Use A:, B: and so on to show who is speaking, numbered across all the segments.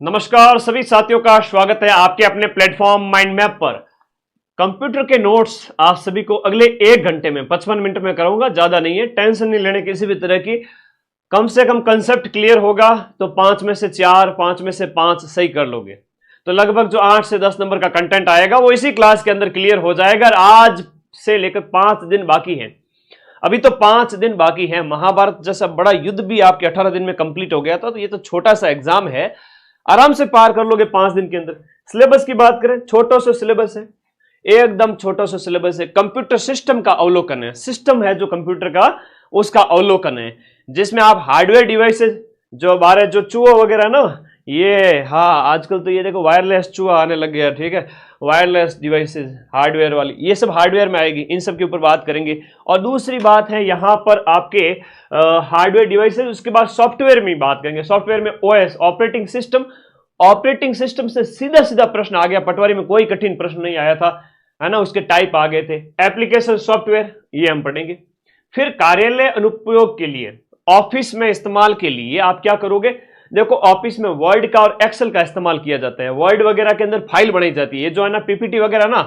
A: नमस्कार सभी साथियों का स्वागत है आपके अपने प्लेटफॉर्म माइंड मैप पर। कंप्यूटर के नोट्स आप सभी को अगले 1 घंटे में 55 मिनट में कराऊंगा, ज्यादा नहीं है, टेंशन नहीं लेने किसी भी तरह की। कम से कम कंसेप्ट क्लियर होगा तो 5 में से 4, 5 में से 5 सही कर लोगे तो लगभग जो 8 से 10 नंबर का कंटेंट आएगा वो इसी क्लास के अंदर क्लियर हो जाएगा। और आज से लेकर 5 दिन बाकी हैं, अभी तो 5 दिन बाकी है। महाभारत जैसा बड़ा युद्ध भी आपके 18 दिन में कंप्लीट हो गया था, तो ये तो छोटा सा एग्जाम है, आराम से पार कर लोगे 5 दिन के अंदर। सिलेबस की बात करें, छोटा सा सिलेबस है, एकदम छोटा सा सिलेबस है। कंप्यूटर सिस्टम का अवलोकन है, सिस्टम है जो कंप्यूटर का उसका अवलोकन है, जिसमें आप हार्डवेयर डिवाइसेस जो हमारे जो चूहा वगैरह ना, ये हाँ आजकल तो ये देखो वायरलेस चूहा आने लग गया, ठीक है, वायरलेस डिवाइसेस हार्डवेयर वाली, ये सब हार्डवेयर में आएगी, इन सब के ऊपर बात करेंगे। और दूसरी बात है यहाँ पर आपके हार्डवेयर डिवाइसेस, उसके बाद सॉफ्टवेयर में बात करेंगे। सॉफ्टवेयर में OS operating system, operating system से सीधा सीधा प्रश्न आ गया, पटवारी में कोई कठिन प्रश्न नहीं आया था, है ना, उसके टाइप आ गए थे। एप्लीकेशन सॉफ्टवेयर ये हम पढ़ेंगे। फिर कार्यालय अनुप्रयोग के लिए, ऑफिस में इस्तेमाल के लिए आप क्या करोगे, देखो ऑफिस में वर्ड का और एक्सेल का इस्तेमाल किया जाता है। वर्ड वगैरह के अंदर फाइल बनाई जाती है, ये जो है ना पीपीटी वगैरह ना,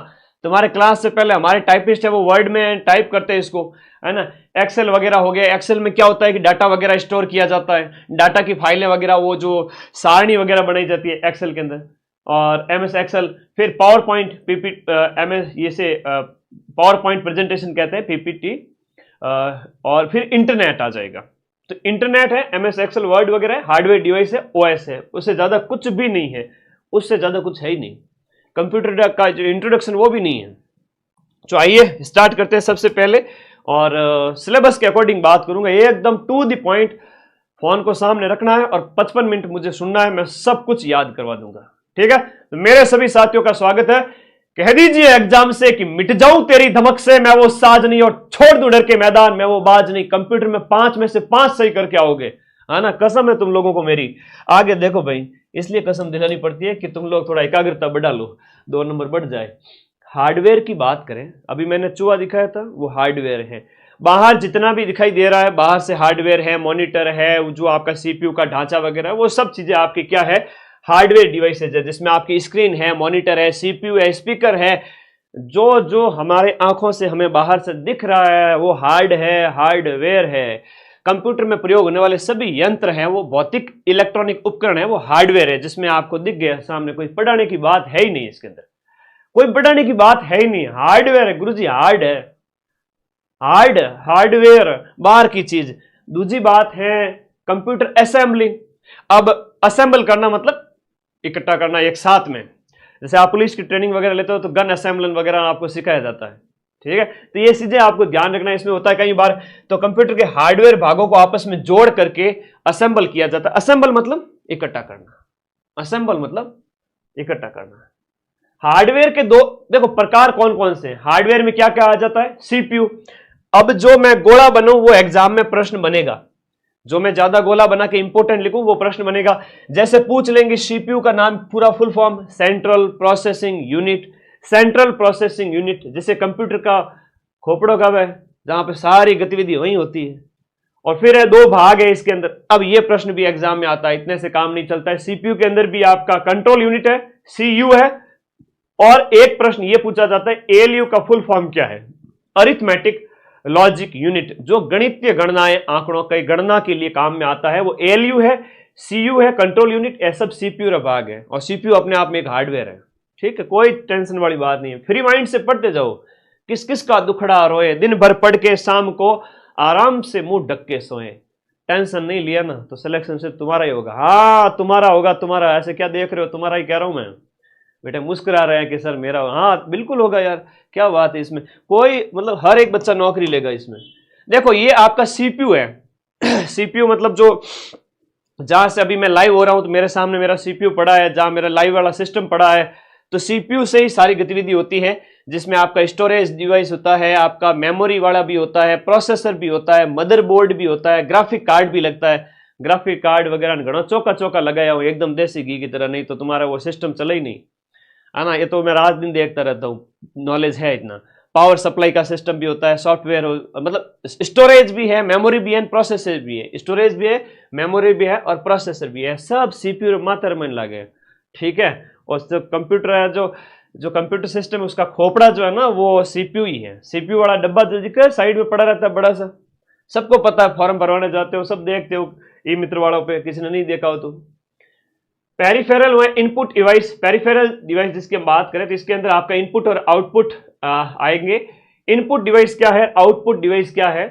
A: तुम्हारे क्लास से पहले हमारे टाइपिस्ट है वो वर्ड में टाइप करते हैं इसको, है ना। एक्सेल वगैरह हो गया, एक्सेल में क्या होता है कि डाटा वगैरह स्टोर किया जाता है, डाटा की फाइलें वगैरह, वो जो सारणी वगैरह बनाई जाती है एक्सेल के अंदर, और एमएस एक्सेल। फिर पावर पॉइंट पीपीटी, एमएस ये से पावर पॉइंट प्रेजेंटेशन कहते हैं पीपीटी। और फिर इंटरनेट आ जाएगा, तो इंटरनेट है, एमएस एक्सेल, वर्ड वगैरह है, हार्डवेयर डिवाइस है, ओएस है, उससे ज्यादा कुछ भी नहीं है, उससे ज्यादा कुछ है ही नहीं। कंप्यूटर का जो इंट्रोडक्शन वो भी नहीं है। तो आइए स्टार्ट करते हैं सबसे पहले, और सिलेबस के अकॉर्डिंग बात करूंगा, एकदम टू द पॉइंट। फोन को सामने रखना है और 55 मिनट मुझे सुनना है, मैं सब कुछ याद करवा दूंगा, ठीक है। तो मेरे सभी साथियों का स्वागत है। कह दीजिए एग्जाम से कि मिट जाऊं तेरी धमक से, मैं वो साज नहीं और छोड़ दूं डर के मैदान, मैं वो बाज नहीं। कंप्यूटर में 5 में से 5 सही करके आओगे, है ना, कसम है तुम लोगों को मेरी। आगे देखो भाई, इसलिए कसम दिलानी पड़ती है कि तुम लोग थोड़ा एकाग्रता बढ़ा लो, 2 नंबर बढ़ जाए। हार्डवेयर की बात करें, अभी मैंने चूहा दिखाया था, वो हार्डवेयर है। बाहर जितना भी दिखाई दे रहा है बाहर से हार्डवेयर है, मॉनिटर है, जो आपका सीपीयू का ढांचा वगैरह है, वो सब चीजें आपकी क्या है, हार्डवेयर डिवाइसेज है, जिसमें आपकी स्क्रीन है, मॉनिटर है, सीपीयू है, स्पीकर है। जो जो हमारे आंखों से हमें बाहर से दिख रहा है वो हार्ड है, हार्डवेयर है। कंप्यूटर में प्रयोग होने वाले सभी यंत्र हैं, वो भौतिक इलेक्ट्रॉनिक उपकरण है, वो हार्डवेयर है, जिसमें आपको दिख गया सामने, कोई पढ़ाने की बात है ही नहीं, इसके अंदर कोई पढ़ाने की बात है ही नहीं, हार्डवेयर है गुरुजी, हार्ड है, हार्डवेयर बाहर की चीज। दूसरी बात है कंप्यूटर असेंबलिंग। अब असेंबल करना मतलब इकट्ठा करना एक साथ में, जैसे आप पुलिस की ट्रेनिंग वगैरह लेते हो तो गन असेंबलिंग वगैरह आपको सिखाया जाता है, ठीक है। तो ये चीजें आपको ध्यान रखना, इसमें होता है कई बार तो कंप्यूटर के हार्डवेयर भागों को आपस में जोड़ करके असेंबल किया जाता है। असेंबल मतलब इकट्ठा करना, असेंबल मतलब इकट्ठा करना। हार्डवेयर के दो देखो प्रकार कौन कौन से, हार्डवेयर में क्या क्या आ जाता है, सीपीयू। अब जो मैं गोला बनूं वो एग्जाम में प्रश्न बनेगा, जो मैं ज्यादा गोला बना के इंपोर्टेंट लिखूं वो प्रश्न बनेगा। जैसे पूछ लेंगे सीपीयू का नाम पूरा full form, central processing unit. Central processing unit जैसे कंप्यूटर का खोपड़ों का है, जहां पे सारी गतिविधि वहीं होती है। और फिर है 2 भाग है इसके अंदर, अब ये प्रश्न भी एग्जाम में आता है, इतने से काम नहीं चलता है। सीपीयू के अंदर भी आपका कंट्रोल यूनिट है, सीयू है। और एक प्रश्न ये पूछा जाता है एएलयू का फुल फॉर्म क्या है, अरिथमेटिक लॉजिक यूनिट, जो गणितीय गणनाएं, आंकड़ों की गणना के लिए काम में आता है, वो एएलयू है, सीयू है, कंट्रोल यूनिट, ये सब सीपीयू भाग है। और सीपीयू अपने आप में एक हार्डवेयर है, ठीक है, कोई टेंशन वाली बात नहीं है। फ्री माइंड से पढ़ते जाओ, किस किस का दुखड़ा रोए, दिन भर पढ़ के शाम को आराम से मुंह ढक के सोए। टेंशन नहीं लिया ना तो सिलेक्शन से तुम्हारा ही होगा, हाँ तुम्हारा होगा, तुम्हारा। ऐसे क्या देख रहे हो, तुम्हारा ही कह रहा हूं मैं। बेटे मुस्कुरा रहे हैं कि सर मेरा, हाँ बिल्कुल होगा यार, क्या बात है इसमें, कोई मतलब हर एक बच्चा नौकरी लेगा इसमें। देखो ये आपका सीपीयू है सीपीयू मतलब जो, जहां से अभी मैं लाइव हो रहा हूं तो मेरे सामने मेरा सीपीयू पड़ा है, जहां मेरा लाइव वाला सिस्टम पड़ा है, तो सीपीयू से ही सारी गतिविधि होती है, जिसमें आपका स्टोरेज डिवाइस होता है, आपका मेमोरी वाला भी होता है, प्रोसेसर भी होता है, मदरबोर्ड भी होता है, ग्राफिक कार्ड भी लगता है। ग्राफिक कार्ड वगैरह घना चौका चौका लगाया हो एकदम देसी घी की तरह, नहीं तो तुम्हारा वो सिस्टम चला ही नहीं, है ना। ये तो मैं रात दिन देखता रहता हूँ, नॉलेज है इतना। पावर सप्लाई का सिस्टम भी होता है, सॉफ्टवेयर मतलब स्टोरेज भी है, मेमोरी भी है, प्रोसेसर भी है। स्टोरेज भी है, मेमोरी भी है और प्रोसेसर भी है, सब सीपीयू मात्र में लगे, ठीक है। और जो कंप्यूटर है, जो कंप्यूटर सिस्टम है, उसका खोपड़ा जो है ना वो सीपीयू ही है। सीपीयू वाला डब्बा जो दिखा साइड में पड़ा रहता है बड़ा सा, सबको पता है, फॉर्म भरवाने जाते हो सब देखते हो ई मित्र वालों पे, किसी ने नहीं देखा हो तो। पेरिफेरल व इनपुट डिवाइस, पेरिफेरल डिवाइस जिसकी हम बात करें तो इसके अंदर आपका इनपुट और आउटपुट आएंगे। इनपुट डिवाइस क्या है, आउटपुट डिवाइस क्या है,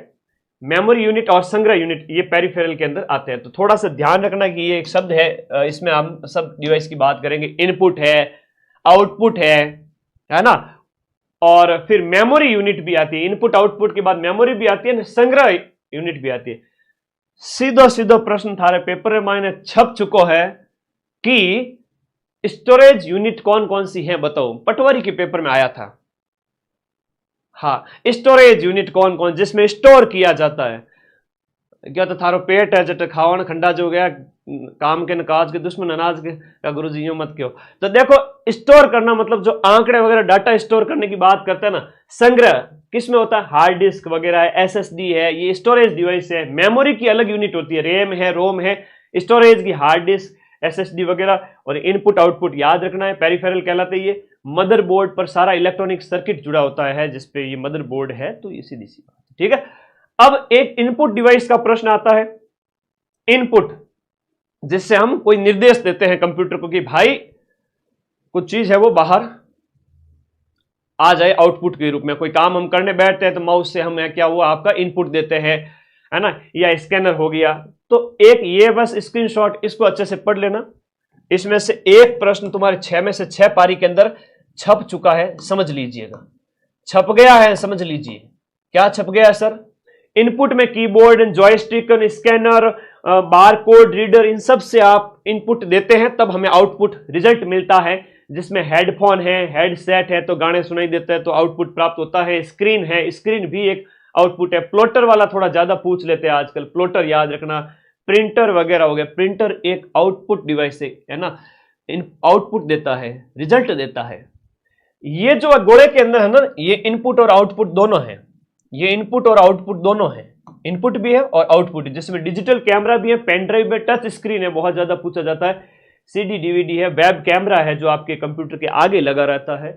A: मेमोरी यूनिट और संग्रह यूनिट, ये पेरिफेरल के अंदर आते हैं। तो थोड़ा सा ध्यान रखना कि ये एक शब्द है, इसमें हम सब डिवाइस की बात करेंगे। इनपुट है, आउटपुट है ना, और फिर मेमोरी यूनिट भी आती है। इनपुट आउटपुट के बाद मेमोरी भी आती है, संग्रह यूनिट भी आती है। सीधो सीधो प्रश्न थारे पेपर में मैंने छप चुको है कि स्टोरेज यूनिट कौन कौन सी है बताओ, पटवारी के पेपर में आया था। हाँ, स्टोरेज यूनिट कौन कौन जिसमें स्टोर किया जाता है। क्या तो थारो पेट है जट खावन खंडा जो गया, काम के नकाज के दुश्मन अनाज के का गुरुजी यूं मत क्यों। तो देखो स्टोर करना मतलब जो आंकड़े वगैरह डाटा स्टोर करने की बात करते हैं ना, संग्रह किसमें होता है, हार्ड डिस्क वगैरह है, एसएसडी है, ये स्टोरेज डिवाइस है। मेमोरी की अलग यूनिट होती है, रैम है, रोम है, स्टोरेज की हार्ड डिस्क, एसएसडी वगैरह। और इनपुट आउटपुट याद रखना है, पेरिफेरल कहलाते हैं। ये मदरबोर्ड पर सारा इलेक्ट्रॉनिक सर्किट जुड़ा होता है जिसपे ये मदरबोर्ड है, तो ये सीधी सी बात, ठीक है। अब एक इनपुट डिवाइस का प्रश्न आता है। इनपुट जिससे हम कोई निर्देश देते हैं कंप्यूटर को कि भाई कुछ चीज है वो बाहर आ जाए आउटपुट के रूप में। कोई काम हम करने बैठते हैं तो माउस से हम क्या हुआ आपका इनपुट देते हैं, है ना, या स्कैनर हो गया। तो एक ये बस स्क्रीनशॉट, इसको अच्छे से पढ़ लेना। इसमें से एक प्रश्न तुम्हारे 6 में से 6 पारी के अंदर छप चुका है, समझ लीजिएगा। छप गया है, समझ लीजिए क्या छप गया है सर। इनपुट में keyboard, joystick, scanner, barcode reader, इन सब से आप इनपुट देते हैं, तब हमें आउटपुट रिजल्ट मिलता है। जिसमें हेडफोन है, हेडसेट है तो गाने सुनाई देते हैं तो आउटपुट प्राप्त होता है। स्क्रीन है, स्क्रीन भी एक आउटपुट है। प्लॉटर वाला थोड़ा ज्यादा पूछ लेते हैं आजकल, प्लॉटर याद रखना। प्रिंटर वगैरह हो गया, प्रिंटर एक आउटपुट डिवाइस है ना, आउटपुट देता है, रिजल्ट देता है। ये जो गोले के अंदर है ना, ये इनपुट और आउटपुट दोनों है। ये इनपुट और आउटपुट दोनों है, इनपुट भी है और आउटपुट, जिसमें डिजिटल कैमरा भी है, पेन ड्राइव में टच स्क्रीन है, बहुत ज्यादा पूछा जाता है, सीडी डीवीडी है, वेब कैमरा है जो आपके कंप्यूटर के आगे लगा रहता है।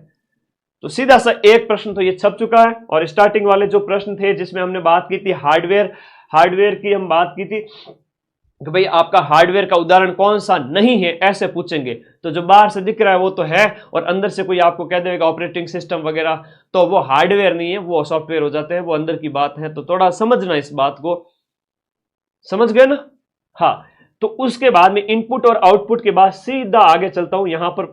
A: तो सीधा सा एक प्रश्न तो ये छप चुका है। और स्टार्टिंग वाले जो प्रश्न थे जिसमें हमने बात की थी हार्डवेयर की हम बात की थी कि भाई आपका हार्डवेयर का उदाहरण कौन सा नहीं है, ऐसे पूछेंगे। तो जो बाहर से दिख रहा है वो तो है, और अंदर से कोई आपको कह देगा ऑपरेटिंग सिस्टम वगैरह, तो वो हार्डवेयर नहीं है, वो सॉफ्टवेयर हो जाते हैं, वो अंदर की बात है। तो थोड़ा समझना इस बात को, समझ गए ना। हाँ, तो उसके बाद में इनपुट और आउटपुट के बाद सीधा आगे चलता हूं। यहां पर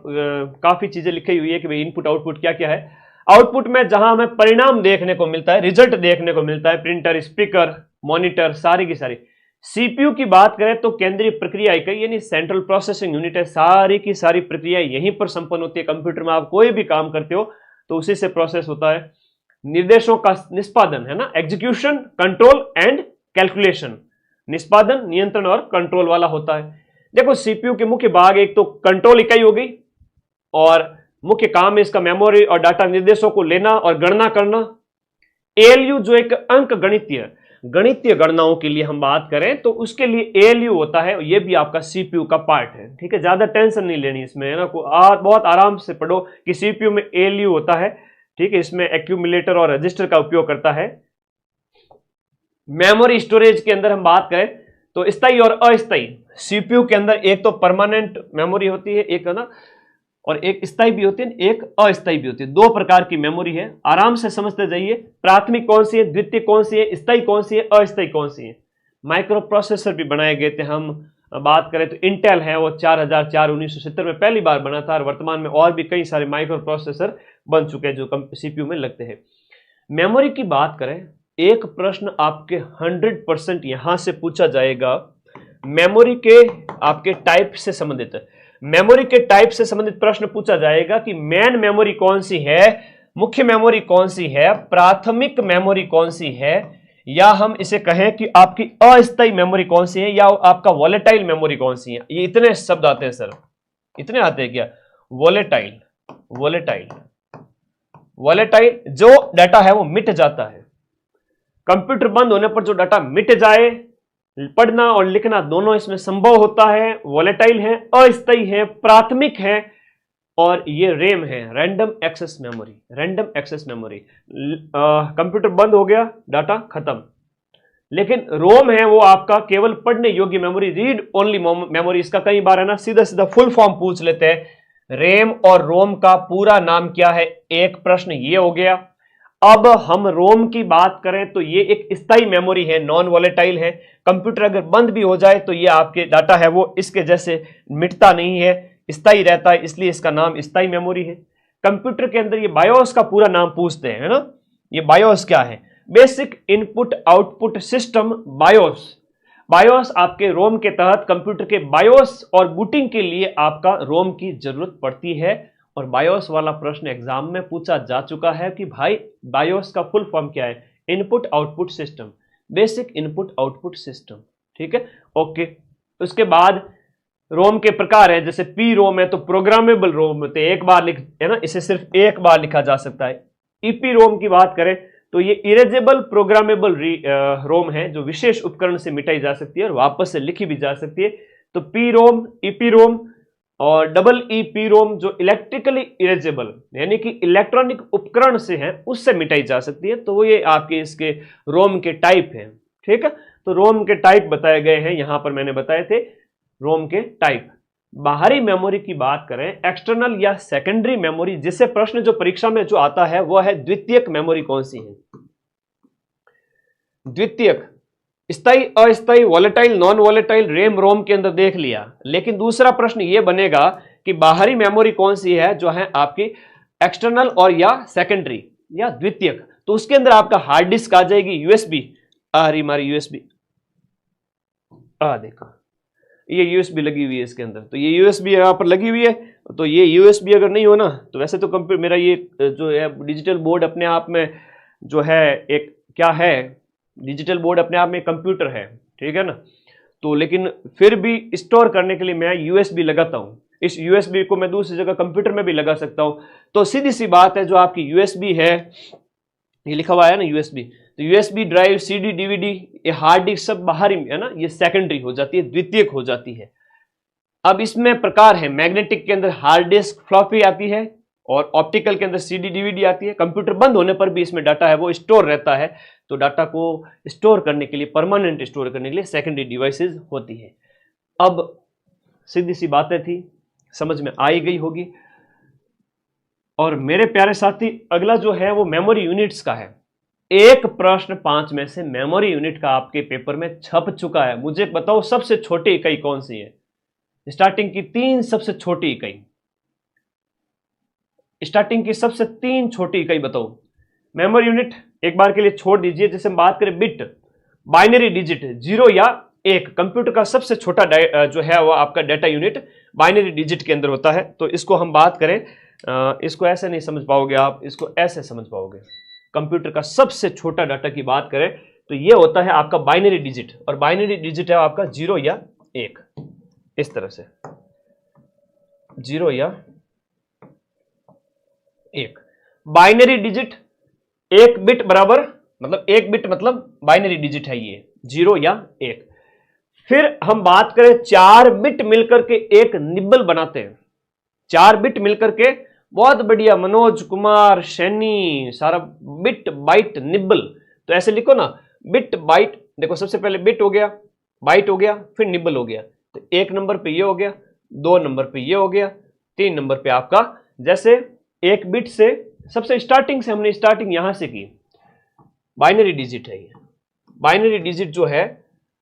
A: काफी चीजें लिखी हुई है कि भाई इनपुट आउटपुट क्या क्या है। आउटपुट में जहां हमें परिणाम देखने को मिलता है, रिजल्ट देखने को मिलता है, प्रिंटर, स्पीकर, मॉनिटर, सारी की सारी। सीपीयू की बात करें तो केंद्रीय प्रक्रिया इकाई यानी सेंट्रल प्रोसेसिंग यूनिट है। सारी की सारी प्रक्रिया यहीं पर संपन्न होती है। कंप्यूटर में आप कोई भी काम करते हो तो उसी से प्रोसेस होता है। निर्देशों का निष्पादन है ना, एग्जीक्यूशन, कंट्रोल एंड कैलकुलेशन। निष्पादन, नियंत्रण और कंट्रोल वाला होता है। देखो सीपीयू के मुख्य भाग, एक तो कंट्रोल इकाई हो गई, और मुख्य काम है इसका मेमोरी और डाटा निर्देशों को लेना और गणना करना। एएलयू जो एक अंक गणितीय गणनाओं के लिए हम बात करें तो उसके लिए एएलयू होता है, ये भी आपका सीपीयू का पार्ट है, ठीक है। ज्यादा टेंशन नहीं लेनी इसमें, है ना, बहुत आराम से पढ़ो कि सीपीयू में एएलयू होता है, ठीक है। इसमें एक्यूमुलेटर और रजिस्टर का उपयोग करता है। मेमोरी स्टोरेज के अंदर हम बात करें तो स्थायी और अस्थायी। सीपीयू के अंदर एक तो परमानेंट मेमोरी होती है, एक है ना, और एक स्थायी भी होती है, एक अस्थायी भी होती है। दो प्रकार की मेमोरी है, आराम से समझते जाइए। प्राथमिक कौन सी है, द्वितीय कौन सी है, स्थायी कौन सी है, अस्थायी कौन सी है। माइक्रो प्रोसेसर भी बनाए गए थे। हम बात करें तो इंटेल है, वो 4004 1970 में पहली बार बना था, और वर्तमान में और भी कई सारे माइक्रो प्रोसेसर बन चुके हैं जो सीपीयू में लगते हैं। मेमोरी की बात करें, एक प्रश्न आपके 100% यहां से पूछा जाएगा, मेमोरी के आपके टाइप से संबंधित है। मेमोरी के टाइप से संबंधित प्रश्न पूछा जाएगा कि मेन मेमोरी कौन सी है, मुख्य मेमोरी कौन सी है, प्राथमिक मेमोरी कौन सी है, या हम इसे कहें कि आपकी अस्थायी मेमोरी कौन सी है, या आपका वोलेटाइल मेमोरी कौन सी है। ये इतने शब्द आते हैं सर, इतने आते हैं क्या। वोलेटाइल, वॉलेटाइल, जो डाटा है वो मिट जाता है। कंप्यूटर बंद होने पर जो डाटा मिट जाए, पढ़ना और लिखना दोनों इसमें संभव होता है। वॉलेटाइल है, अस्थायी है, प्राथमिक है, और ये रैम है, random access memory. Random access memory, computer बंद हो गया, डाटा खत्म। लेकिन रोम है वो आपका केवल पढ़ने योग्य मेमोरी, रीड ओनली मेमोरी। इसका कई बार है ना सीधा सीधा फुल फॉर्म पूछ लेते हैं, रैम और रोम का पूरा नाम क्या है, एक प्रश्न ये हो गया। अब हम रोम की बात करें तो ये एक स्थायी मेमोरी है, नॉन वॉलेटाइल है। कंप्यूटर अगर बंद भी हो जाए तो ये आपके डाटा है वो इसके जैसे मिटता नहीं है, स्थायी रहता है, इसलिए इसका नाम स्थायी मेमोरी है। कंप्यूटर के अंदर ये बायोस का पूरा नाम पूछते हैं, है ना। ये बायोस क्या है, basic input output system, BIOS. BIOS आपके रोम के तहत कंप्यूटर के बायोस और बूटिंग के लिए आपका रोम की जरूरत पड़ती है। और बायोस वाला प्रश्न एग्जाम में पूछा जा चुका है कि भाई बायोस का फुल फॉर्म क्या है, input output system, basic input output system. ठीक है, ओके। उसके बाद रोम के प्रकार है, जैसे पी रोम है तो प्रोग्रामेबल रोम होते हैं, एक बार लिख है ना, इसे सिर्फ एक बार लिखा जा सकता है। ईपी रोम की बात करें तो ये इरेजेबल प्रोग्रामेबल रोम है, जो विशेष उपकरण से मिटाई जा सकती है और वापस से लिखी भी जा सकती है। तो पी रोम, ईपी रोम और डबल ईपी रोम जो इलेक्ट्रिकली इरेजेबल यानी कि इलेक्ट्रॉनिक उपकरण से है, उससे मिटाई जा सकती है। तो वो ये आपके इसके रोम के टाइप हैं। ठीक है, तो रोम के टाइप बताए गए हैं यहां पर, मैंने बताए थे रोम के टाइप। बाहरी मेमोरी की बात करें, एक्सटर्नल या सेकेंडरी मेमोरी, जिससे प्रश्न जो परीक्षा में जो आता है वह है द्वितीयक मेमोरी कौन सी है। द्वितीयक, स्थायी, अस्थायी, volatile, non volatile, RAM ROM के अंदर देख लिया। लेकिन दूसरा प्रश्न यह बनेगा कि बाहरी मेमोरी कौन सी है, जो है आपकी एक्सटर्नल और या सेकेंडरी या द्वितीयक। तो उसके अंदर आपका हार्ड डिस्क आ जाएगी, यूएसबी। आ रही हमारी यूएसबी, देखो ये यूएसबी लगी हुई है इसके अंदर। तो ये यूएसबी यहाँ पर लगी हुई है। तो ये यूएसबी अगर नहीं हो ना, तो वैसे तो कंप्यूटर मेरा ये जो है डिजिटल बोर्ड अपने आप में जो है एक क्या है, डिजिटल बोर्ड अपने आप में कंप्यूटर है, ठीक है ना। तो लेकिन फिर भी स्टोर करने के लिए मैं यूएसबी लगाता हूँ। इस यूएसबी को मैं दूसरी जगह कंप्यूटर में भी लगा सकता हूँ। तो सीधी सी बात है, जो आपकी यूएसबी है, ये लिखा हुआ है ना यूएसबी, तो यूएसबी ड्राइव, सीडी, डीवीडी, ये हार्ड डिस्क सब बाहरी है ना, ये सेकेंडरी हो जाती है, द्वितीयक हो जाती है। अब इसमें प्रकार है, मैग्नेटिक के अंदर हार्ड डिस्क, फ्लॉपी आती है, और ऑप्टिकल के अंदर सीडी, डीवीडी आती है। कंप्यूटर बंद होने पर भी इसमें डाटा है वो स्टोर रहता है। तो डाटा को स्टोर करने के लिए, परमानेंट स्टोर करने के लिए सेकेंडरी डिवाइसेस होती है। अब सीधी सी बातें थी, समझ में आई गई होगी। और मेरे प्यारे साथी, अगला जो है वो मेमोरी यूनिट्स का है। एक प्रश्न 5 में से मेमोरी यूनिट का आपके पेपर में छप चुका है। मुझे बताओ सबसे छोटी इकाई कौन सी है, स्टार्टिंग की 3 सबसे छोटी इकाई, स्टार्टिंग की सबसे 3 छोटी इकाई बताओ। मेमोरी यूनिट एक बार के लिए छोड़ दीजिए। जैसे हम बात करें बिट, बाइनरी डिजिट 0 या 1, कंप्यूटर का सबसे छोटा जो है वो आपका डाटा यूनिट बाइनरी डिजिट के अंदर होता है। तो इसको हम बात करें, इसको ऐसे नहीं समझ पाओगे आप, इसको ऐसे समझ पाओगे। कंप्यूटर का सबसे छोटा डाटा की बात करें तो ये होता है आपका बाइनरी डिजिट, और बाइनरी डिजिट है आपका 0 या 1, इस तरह से 0 या 1। बाइनरी डिजिट 1 बिट बराबर, मतलब 1 बिट मतलब बाइनरी डिजिट है ये, 0 या 1। फिर हम बात करें 4 बिट मिलकर के एक निब्बल बनाते हैं। 4 बिट मिलकर के, बहुत बढ़िया मनोज कुमार सैनी, सारा बिट बाइट निब्बल। तो ऐसे लिखो ना, बिट बाइट, देखो सबसे पहले बिट हो गया, बाइट हो गया, फिर निब्बल हो गया। तो 1 नंबर पे ये हो गया, 2 नंबर पे ये हो गया, 3 नंबर पे आपका, जैसे 1 बिट से सबसे स्टार्टिंग से हमने स्टार्टिंग यहां से की, बाइनरी डिजिट है ये। बाइनरी डिजिट जो है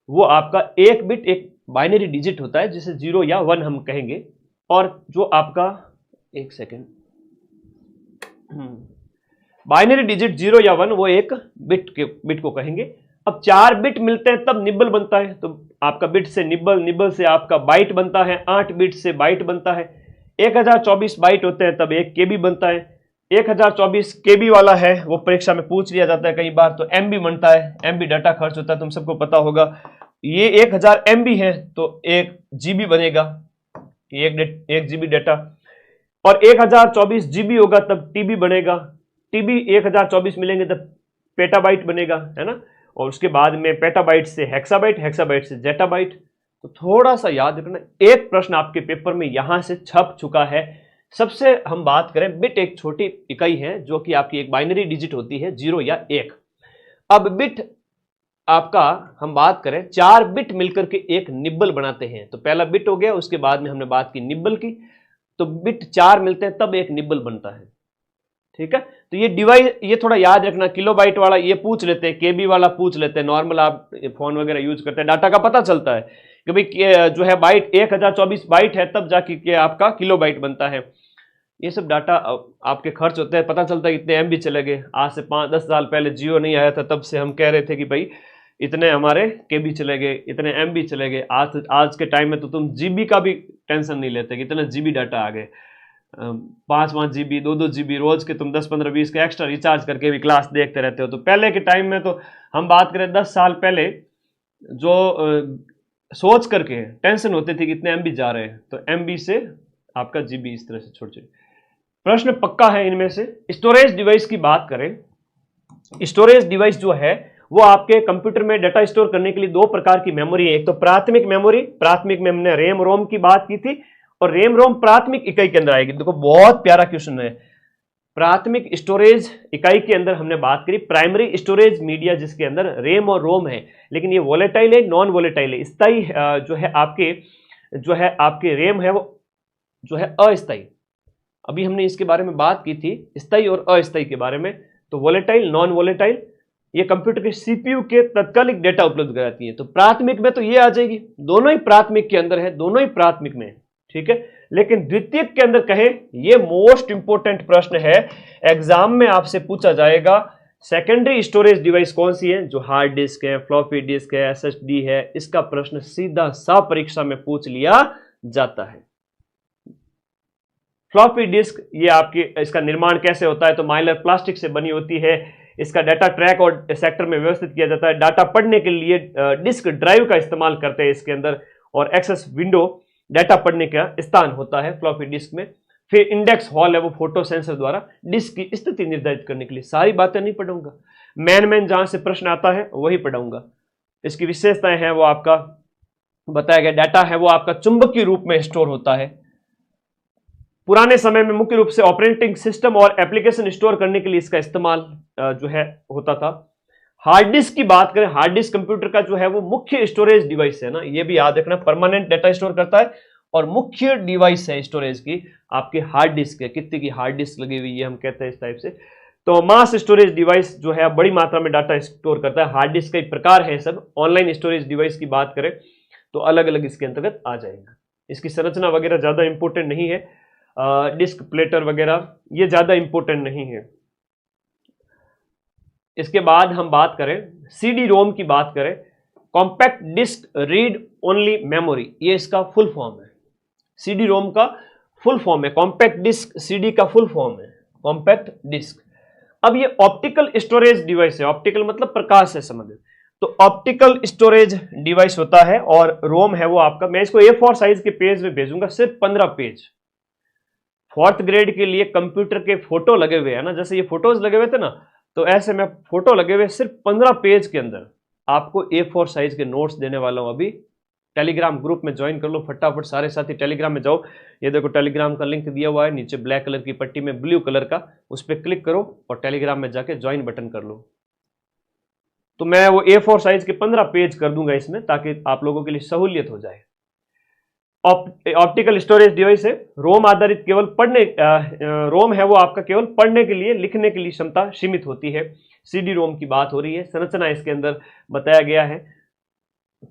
A: वो आपका 1 बिट एक बाइनरी डिजिट होता है, जिसे 0 या 1 हम कहेंगे। और जो आपका, एक सेकेंड, बाइनरी डिजिट 0 या 1 वो एक बिट को कहेंगे। अब 4 बिट मिलते हैं तब निब्बल बनता है। तो आपका बिट से निब्बल, निब्बल से आपका बाइट बनता है, 8 बिट से बाइट बनता है। 1024 बाइट होते हैं तब 1 केबी बनता है। 1024 केबी वाला है वो परीक्षा में पूछ लिया जाता है कई बार। तो एमबी बनता है, एमबी डाटा खर्च होता है, तुम सबको पता होगा। ये 1000 एमबी है तो 1 जीबी बनेगा, 1 जीबी डाटा। और 1024 जीबी होगा तब टीबी बनेगा। टीबी 1024 मिलेंगे तब पेटाबाइट बनेगा, है ना। और उसके बाद में पेटाबाइट से हेक्साबाइट, हेक्साबाइट से जेटाबाइट। तो थोड़ा सा याद रखना, एक प्रश्न आपके पेपर में यहां से छप चुका है। सबसे हम बात करें, बिट एक छोटी इकाई है जो कि आपकी एक बाइनरी डिजिट होती है, 0 या 1। अब बिट आपका हम बात करें 4 बिट मिलकर के एक निब्बल बनाते हैं। तो पहला बिट हो गया, उसके बाद में हमने बात की निब्बल की, तो बिट 4 मिलते हैं तब एक निब्बल बनता है, ठीक है। तो ये डिवाइस, ये थोड़ा याद रखना, किलोबाइट वाला ये पूछ लेते हैं, केबी वाला पूछ लेते हैं। नॉर्मल आप फोन वगैरह यूज करते हैं, डाटा का पता चलता है कि भाई जो है बाइट 1024 बाइट है तब जाके के आपका किलोबाइट बनता है। ये सब डाटा आपके खर्च होते हैं, पता चलता है कितने एमबी चले गए। आज से 5-10 साल पहले जियो नहीं आया था, तब से हम कह रहे थे कि भाई इतने हमारे केबी चले गए, इतने एमबी चले गए। आज के टाइम में तो तुम जीबी का भी टेंशन नहीं लेते कि इतने जीबी डाटा आ गए। 5-5 जीबी, 2-2 जीबी रोज के तुम 10-15-20 के एक्स्ट्रा रिचार्ज करके भी क्लास देखते रहते हो। तो पहले के टाइम में तो हम बात करें 10 साल पहले, जो सोच करके टेंशन होती थी कि इतने एमबी जा रहे हैं, तो एमबी से आपका जीबी इस तरह से छोटे छोटे प्रश्न पक्का है इनमें से। स्टोरेज डिवाइस की बात करें, स्टोरेज डिवाइस जो है वो आपके कंप्यूटर में डाटा स्टोर करने के लिए 2 प्रकार की मेमोरी है। एक तो प्राथमिक मेमोरी, प्राथमिक में हमने रैम रोम की बात की थी, और रैम रोम प्राथमिक इकाई के अंदर आएगी। देखो बहुत प्यारा क्वेश्चन है। प्राथमिक स्टोरेज इकाई के अंदर हमने बात करी प्राइमरी स्टोरेज मीडिया, जिसके अंदर रैम और रोम है, लेकिन ये वोलेटाइल है, नॉन वोलेटाइल है। स्थायी जो है आपके रैम है वो जो है अस्थायी। अभी हमने इसके बारे में बात की थी, स्थायी और अस्थायी के बारे में। तो वोलेटाइल, नॉन वोलेटाइल, ये कंप्यूटर के सीपीयू के तात्कालिक डेटा उपलब्ध कराती है। तो प्राथमिक में तो ये आ जाएगी, दोनों ही प्राथमिक के अंदर है, दोनों ही प्राथमिक में, ठीक है। लेकिन द्वितीयक के अंदर कहे, ये मोस्ट इंपोर्टेंट प्रश्न है, एग्जाम में आपसे पूछा जाएगा सेकेंडरी स्टोरेज डिवाइस कौन सी है, जो हार्ड डिस्क है, फ्लॉपी डिस्क है, एसएसडी है। इसका प्रश्न सीधा सा परीक्षा में पूछ लिया जाता है। फ्लॉपी डिस्क, ये आपकी, इसका निर्माण कैसे होता है, तो माइलर प्लास्टिक से बनी होती है। इसका डाटा ट्रैक और सेक्टर में व्यवस्थित किया जाता है। डाटा पढ़ने के लिए डिस्क ड्राइव का इस्तेमाल करते हैं इसके अंदर, और एक्सेस विंडो डाटा पढ़ने का स्थान होता है फ्लॉपी डिस्क में। फिर इंडेक्स हॉल है, वो फोटो सेंसर द्वारा डिस्क की स्थिति निर्धारित करने के लिए। सारी बातें नहीं पढ़ाऊंगा, मैन जहां से प्रश्न आता है वही पढ़ाऊंगा। इसकी विशेषताएं हैं वो आपका बताया गया। डाटा है वो आपका चुंबकीय रूप में स्टोर होता है। पुराने समय में मुख्य रूप से ऑपरेटिंग सिस्टम और एप्लीकेशन स्टोर करने के लिए इसका इस्तेमाल जो है होता था। हार्ड डिस्क की बात करें, हार्ड डिस्क कंप्यूटर का जो है वो मुख्य स्टोरेज डिवाइस है ना, ये भी याद रखना, परमानेंट डाटा स्टोर करता है और मुख्य डिवाइस है स्टोरेज की आपके हार्ड डिस्क है। कितने की हार्ड डिस्क लगी हुई है हम कहते हैं इस टाइप से। तो मास स्टोरेज डिवाइस जो है बड़ी मात्रा में डाटा स्टोर करता है। हार्ड डिस्क का एक प्रकार है सब। ऑनलाइन स्टोरेज डिवाइस की बात करें तो अलग अलग इसके अंतर्गत आ जाएगा। इसकी संरचना वगैरह ज्यादा इंपॉर्टेंट नहीं है, डिस्क प्लेटर वगैरह ये ज्यादा इंपॉर्टेंट नहीं है। इसके बाद हम बात करें सीडी रोम की बात करें, compact disc read only memory, ये इसका फुल फॉर्म है। सीडी रोम का फुल फॉर्म है कॉम्पैक्ट डिस्क, सीडी का फुल फॉर्म है कॉम्पैक्ट डिस्क। अब ये ऑप्टिकल स्टोरेज डिवाइस है, ऑप्टिकल मतलब प्रकाश से संबंधित, तो ऑप्टिकल स्टोरेज डिवाइस होता है। और रोम है वो आपका, मैं इसको A4 साइज के पेज में भेजूंगा, सिर्फ 15 पेज। 4th ग्रेड के लिए कंप्यूटर के फोटो लगे हुए हैं ना, जैसे ये फोटोज लगे हुए थे ना, तो ऐसे में फोटो लगे हुए सिर्फ 15 पेज के अंदर आपको A4 साइज के नोट्स देने वाला हूं। अभी टेलीग्राम ग्रुप में ज्वाइन कर लो फटाफट, सारे साथी टेलीग्राम में जाओ। ये देखो टेलीग्राम का लिंक दिया हुआ है नीचे ब्लैक कलर की पट्टी में ब्लू कलर का, उस पर क्लिक करो और टेलीग्राम में जाके ज्वाइन बटन कर लो। तो मैं वो A4 साइज के 15 पेज कर दूंगा इसमें, ताकि आप लोगों के लिए सहूलियत हो जाए। ऑप्टिकल स्टोरेज डिवाइस है, रोम आधारित, केवल पढ़ने, रोम है वो आपका केवल पढ़ने के लिए, लिखने के लिए क्षमता सीमित होती है। सीडी रोम की बात हो रही है। संरचना इसके अंदर बताया गया है।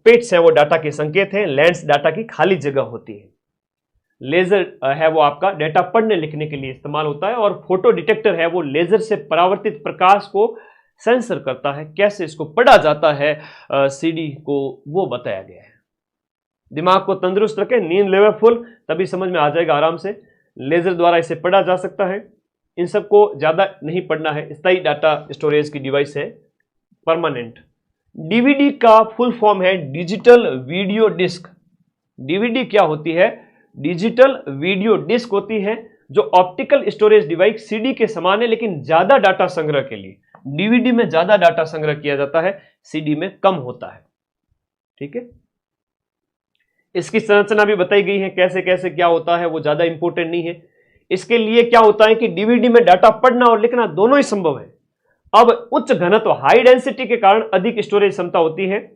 A: पिट्स है वो डाटा के संकेत हैं, लेंस डाटा की खाली जगह होती है। लेजर है वो आपका डाटा पढ़ने लिखने के लिए इस्तेमाल होता है। और फोटो डिटेक्टर है वो लेजर से परावर्तित प्रकाश को सेंसर करता है। कैसे इसको पढ़ा जाता है सीडी को, वो बताया गया है। दिमाग को तंदुरुस्त रखें, नींद लेवे फुल, तभी समझ में आ जाएगा आराम से। लेजर द्वारा इसे पढ़ा जा सकता है। इन सबको ज्यादा नहीं पढ़ना है। स्थायी डाटा स्टोरेज की डिवाइस है, परमानेंट। डीवीडी का फुल फॉर्म है डिजिटल वीडियो डिस्क। डीवीडी क्या होती है? डिजिटल वीडियो डिस्क होती है। जो ऑप्टिकल स्टोरेज डिवाइस सीडी के समान है, लेकिन ज्यादा डाटा संग्रह के लिए। डीवीडी में ज्यादा डाटा संग्रह किया जाता है, सीडी में कम होता है। ठीक है, इसकी संरचना भी बताई गई है, कैसे कैसे क्या होता है, वो ज्यादा इंपॉर्टेंट नहीं है। इसके लिए क्या होता है कि डीवीडी में डाटा पढ़ना और लिखना दोनों ही संभव है। अब उच्च घनत्व हाई डेंसिटी के कारण अधिक स्टोरेज क्षमता होती है,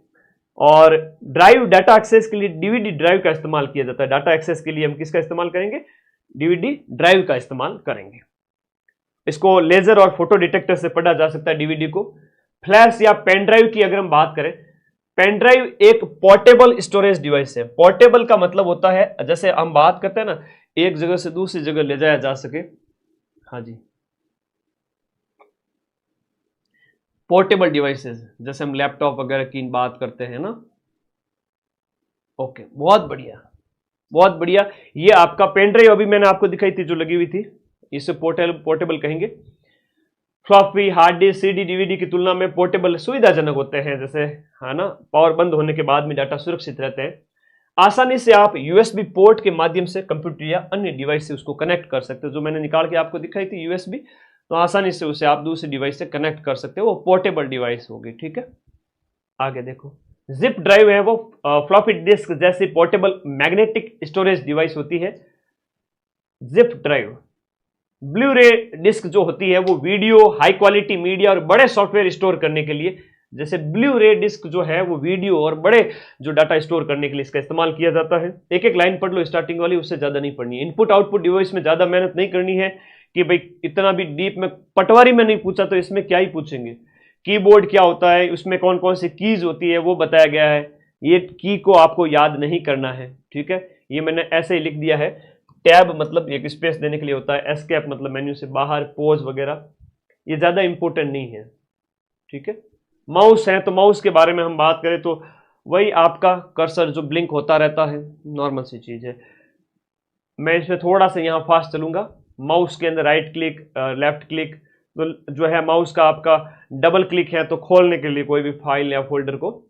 A: और ड्राइव डाटा एक्सेस के लिए डीवीडी ड्राइव का इस्तेमाल किया जाता है। डाटा एक्सेस के लिए हम किसका इस्तेमाल करेंगे? डीवीडी ड्राइव का इस्तेमाल करेंगे। इसको लेजर और फोटो डिटेक्टर से पढ़ा जा सकता है डीवीडी को। फ्लैश या पेन ड्राइव की अगर हम बात करें, पेन ड्राइव एक पोर्टेबल स्टोरेज डिवाइस है। पोर्टेबल का मतलब होता है, जैसे हम बात करते हैं ना, एक जगह से दूसरी जगह ले जाया जा सके। हाँ जी, पोर्टेबल डिवाइसेस, जैसे हम लैपटॉप वगैरह की बात करते हैं ना। ओके, बहुत बढ़िया बहुत बढ़िया। ये आपका पेन ड्राइव अभी मैंने आपको दिखाई थी जो लगी हुई थी, इसे पोर्टेबल कहेंगे। Floppy, hard disk, CD, DVD की तुलना में पोर्टेबल सुविधाजनक होते हैं, जैसे है ना, पावर बंद होने के बाद में डाटा सुरक्षित रहते हैं। आसानी से आप यूएसबी पोर्ट के माध्यम से कंप्यूटर या अन्य डिवाइस से उसको कनेक्ट कर सकते हो। जो मैंने निकाल के आपको दिखाई थी यूएसबी, तो आसानी से उसे आप दूसरी डिवाइस से कनेक्ट कर सकते हो, वो पोर्टेबल डिवाइस होगी। ठीक है, आगे देखो, जिप ड्राइव है वो फ्लॉपी डिस्क जैसी पोर्टेबल मैग्नेटिक स्टोरेज डिवाइस होती है। जिप ड्राइव, ब्लू रे डिस्क जो होती है वो वीडियो, हाई क्वालिटी मीडिया और बड़े सॉफ्टवेयर स्टोर करने के लिए, जैसे ब्लू रे डिस्क जो है वो वीडियो और बड़े जो डाटा स्टोर करने के लिए इसका इस्तेमाल किया जाता है। एक एक लाइन पढ़ लो स्टार्टिंग वाली, उससे ज्यादा नहीं पढ़नी है। इनपुट आउटपुट डिवाइस में ज्यादा मेहनत नहीं करनी है कि भाई इतना भी डीप में, पटवारी में नहीं पूछा तो इसमें क्या ही पूछेंगे। कीबोर्ड क्या होता है, उसमें कौन कौन सी कीज होती है वो बताया गया है, ये की को आपको याद नहीं करना है। ठीक है, ये मैंने ऐसे ही लिख दिया है। टैब मतलब एक स्पेस देने के लिए होता है, एस्केप मतलब मेन्यू से बाहर, पोज वगैरह, ये ज्यादा इंपॉर्टेंट नहीं है। ठीक है, माउस है तो माउस के बारे में हम बात करें तो वही आपका कर्सर जो ब्लिंक होता रहता है, नॉर्मल सी चीज है। मैं इसमें थोड़ा सा यहाँ फास्ट चलूंगा। माउस के अंदर राइट क्लिक, लेफ्ट क्लिक, तो जो है माउस का आपका डबल क्लिक है तो खोलने के लिए कोई भी फाइल या फोल्डर को,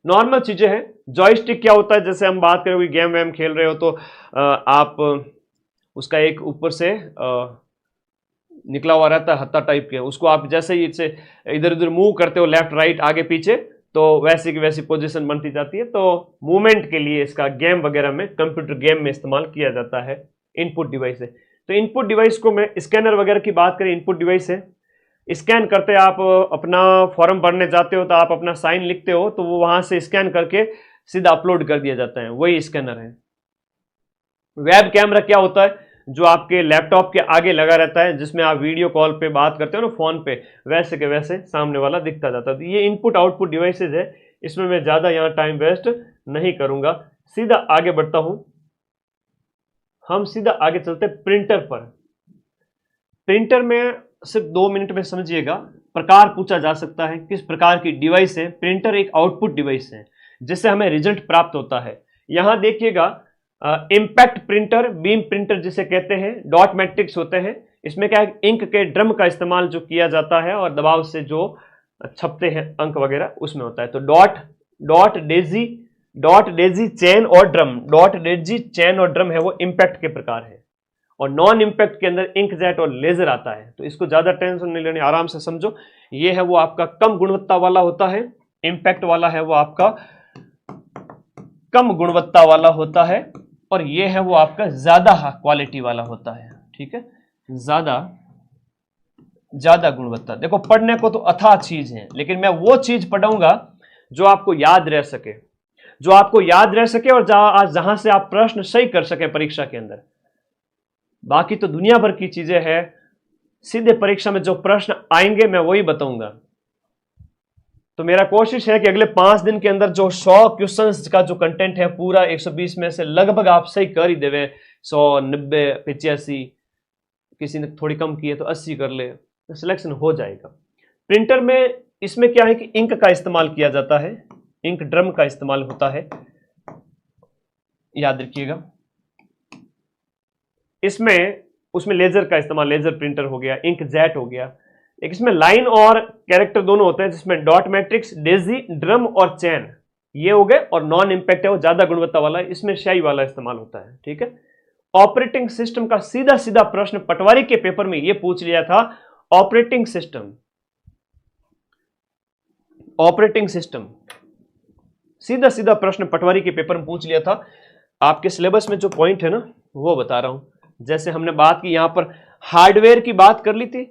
A: नॉर्मल चीजें हैं। जॉयस्टिक क्या होता है, जैसे हम बात करें कोई गेम वेम खेल रहे हो तो आप उसका एक ऊपर से निकला हुआ रहता है हत्था टाइप के, उसको आप जैसे ही इसे इधर उधर मूव करते हो, लेफ्ट राइट आगे पीछे, तो वैसी की वैसी पोजीशन बनती जाती है। तो मूवमेंट के लिए इसका गेम वगैरह में, कंप्यूटर गेम में इस्तेमाल किया जाता है। इनपुट डिवाइस है, तो इनपुट डिवाइस को मैं स्कैनर वगैरह की बात करें, इनपुट डिवाइस है। स्कैन करते आप अपना फॉर्म भरने जाते हो तो आप अपना साइन लिखते हो, तो वो वहां से स्कैन करके सीधा अपलोड कर दिया जाता है, वही स्कैनर है। वेब कैमरा क्या होता है, जो आपके लैपटॉप के आगे लगा रहता है, जिसमें आप वीडियो कॉल पे बात करते हो ना फोन पे, वैसे के वैसे सामने वाला दिखता जाता है। तो ये इनपुट आउटपुट डिवाइसेज है, इसमें मैं ज्यादा यहाँ टाइम वेस्ट नहीं करूंगा, सीधा आगे बढ़ता हूं। हम सीधा आगे चलते प्रिंटर पर। प्रिंटर में सिर्फ 2 मिनट में समझिएगा। प्रकार पूछा जा सकता है, किस प्रकार की डिवाइस है। प्रिंटर एक आउटपुट डिवाइस है जिससे हमें रिजल्ट प्राप्त होता है। यहां देखिएगा, इंपैक्ट प्रिंटर, बीम प्रिंटर जिसे कहते हैं, डॉट मैट्रिक्स होते हैं। इसमें क्या है, इंक के ड्रम का इस्तेमाल जो किया जाता है और दबाव से जो छपते हैं अंक वगैरह, उसमें होता है। तो डॉट डेजी चैन और ड्रम, डॉट डेजी चैन और ड्रम है वो इंपैक्ट के प्रकार है। और नॉन इंपैक्ट के अंदर इंकजेट और लेजर आता है। तो इसको ज्यादा टेंशन नहीं लेनी, आराम से समझो। ये है वो आपका कम गुणवत्ता वाला होता है, इंपैक्ट वाला है वो आपका कम गुणवत्ता वाला होता है, और ये है वो आपका ज्यादा क्वालिटी वाला होता है। ठीक है, ज्यादा गुणवत्ता। देखो, पढ़ने को तो अथाह चीज है, लेकिन मैं वो चीज पढ़ाऊंगा जो आपको याद रह सके, और जहां से आप प्रश्न सही कर सके परीक्षा के अंदर। बाकी तो दुनिया भर की चीजें हैं, सीधे परीक्षा में जो प्रश्न आएंगे मैं वही बताऊंगा। तो मेरा कोशिश है कि अगले 5 दिन के अंदर जो 100 क्वेश्चंस का जो कंटेंट है पूरा 120 में से लगभग आप सही कर ही देवे। 100, 90, 85, किसी ने थोड़ी कम की है तो 80 कर ले, तो सिलेक्शन हो जाएगा। प्रिंटर में इसमें क्या है कि इंक का इस्तेमाल किया जाता है, इंक ड्रम का इस्तेमाल होता है, याद रखिएगा। उसमें लेजर का इस्तेमाल, लेजर प्रिंटर हो गया, इंक जेट हो गया। एक इसमें लाइन और कैरेक्टर दोनों होते हैं, जिसमें डॉट मैट्रिक्स, डेजी, ड्रम और चैन ये हो गए। और नॉन इंपैक्ट है वो ज्यादा गुणवत्ता वाला है, इसमें स्याही वाला इस्तेमाल होता है। ठीक है, ऑपरेटिंग सिस्टम का सीधा सीधा प्रश्न पटवारी के पेपर में यह पूछ लिया था। ऑपरेटिंग सिस्टम सीधा सीधा प्रश्न पटवारी के पेपर में पूछ लिया था। आपके सिलेबस में जो पॉइंट है ना वो बता रहा हूं। जैसे हमने बात की यहां पर हार्डवेयर की बात कर ली थी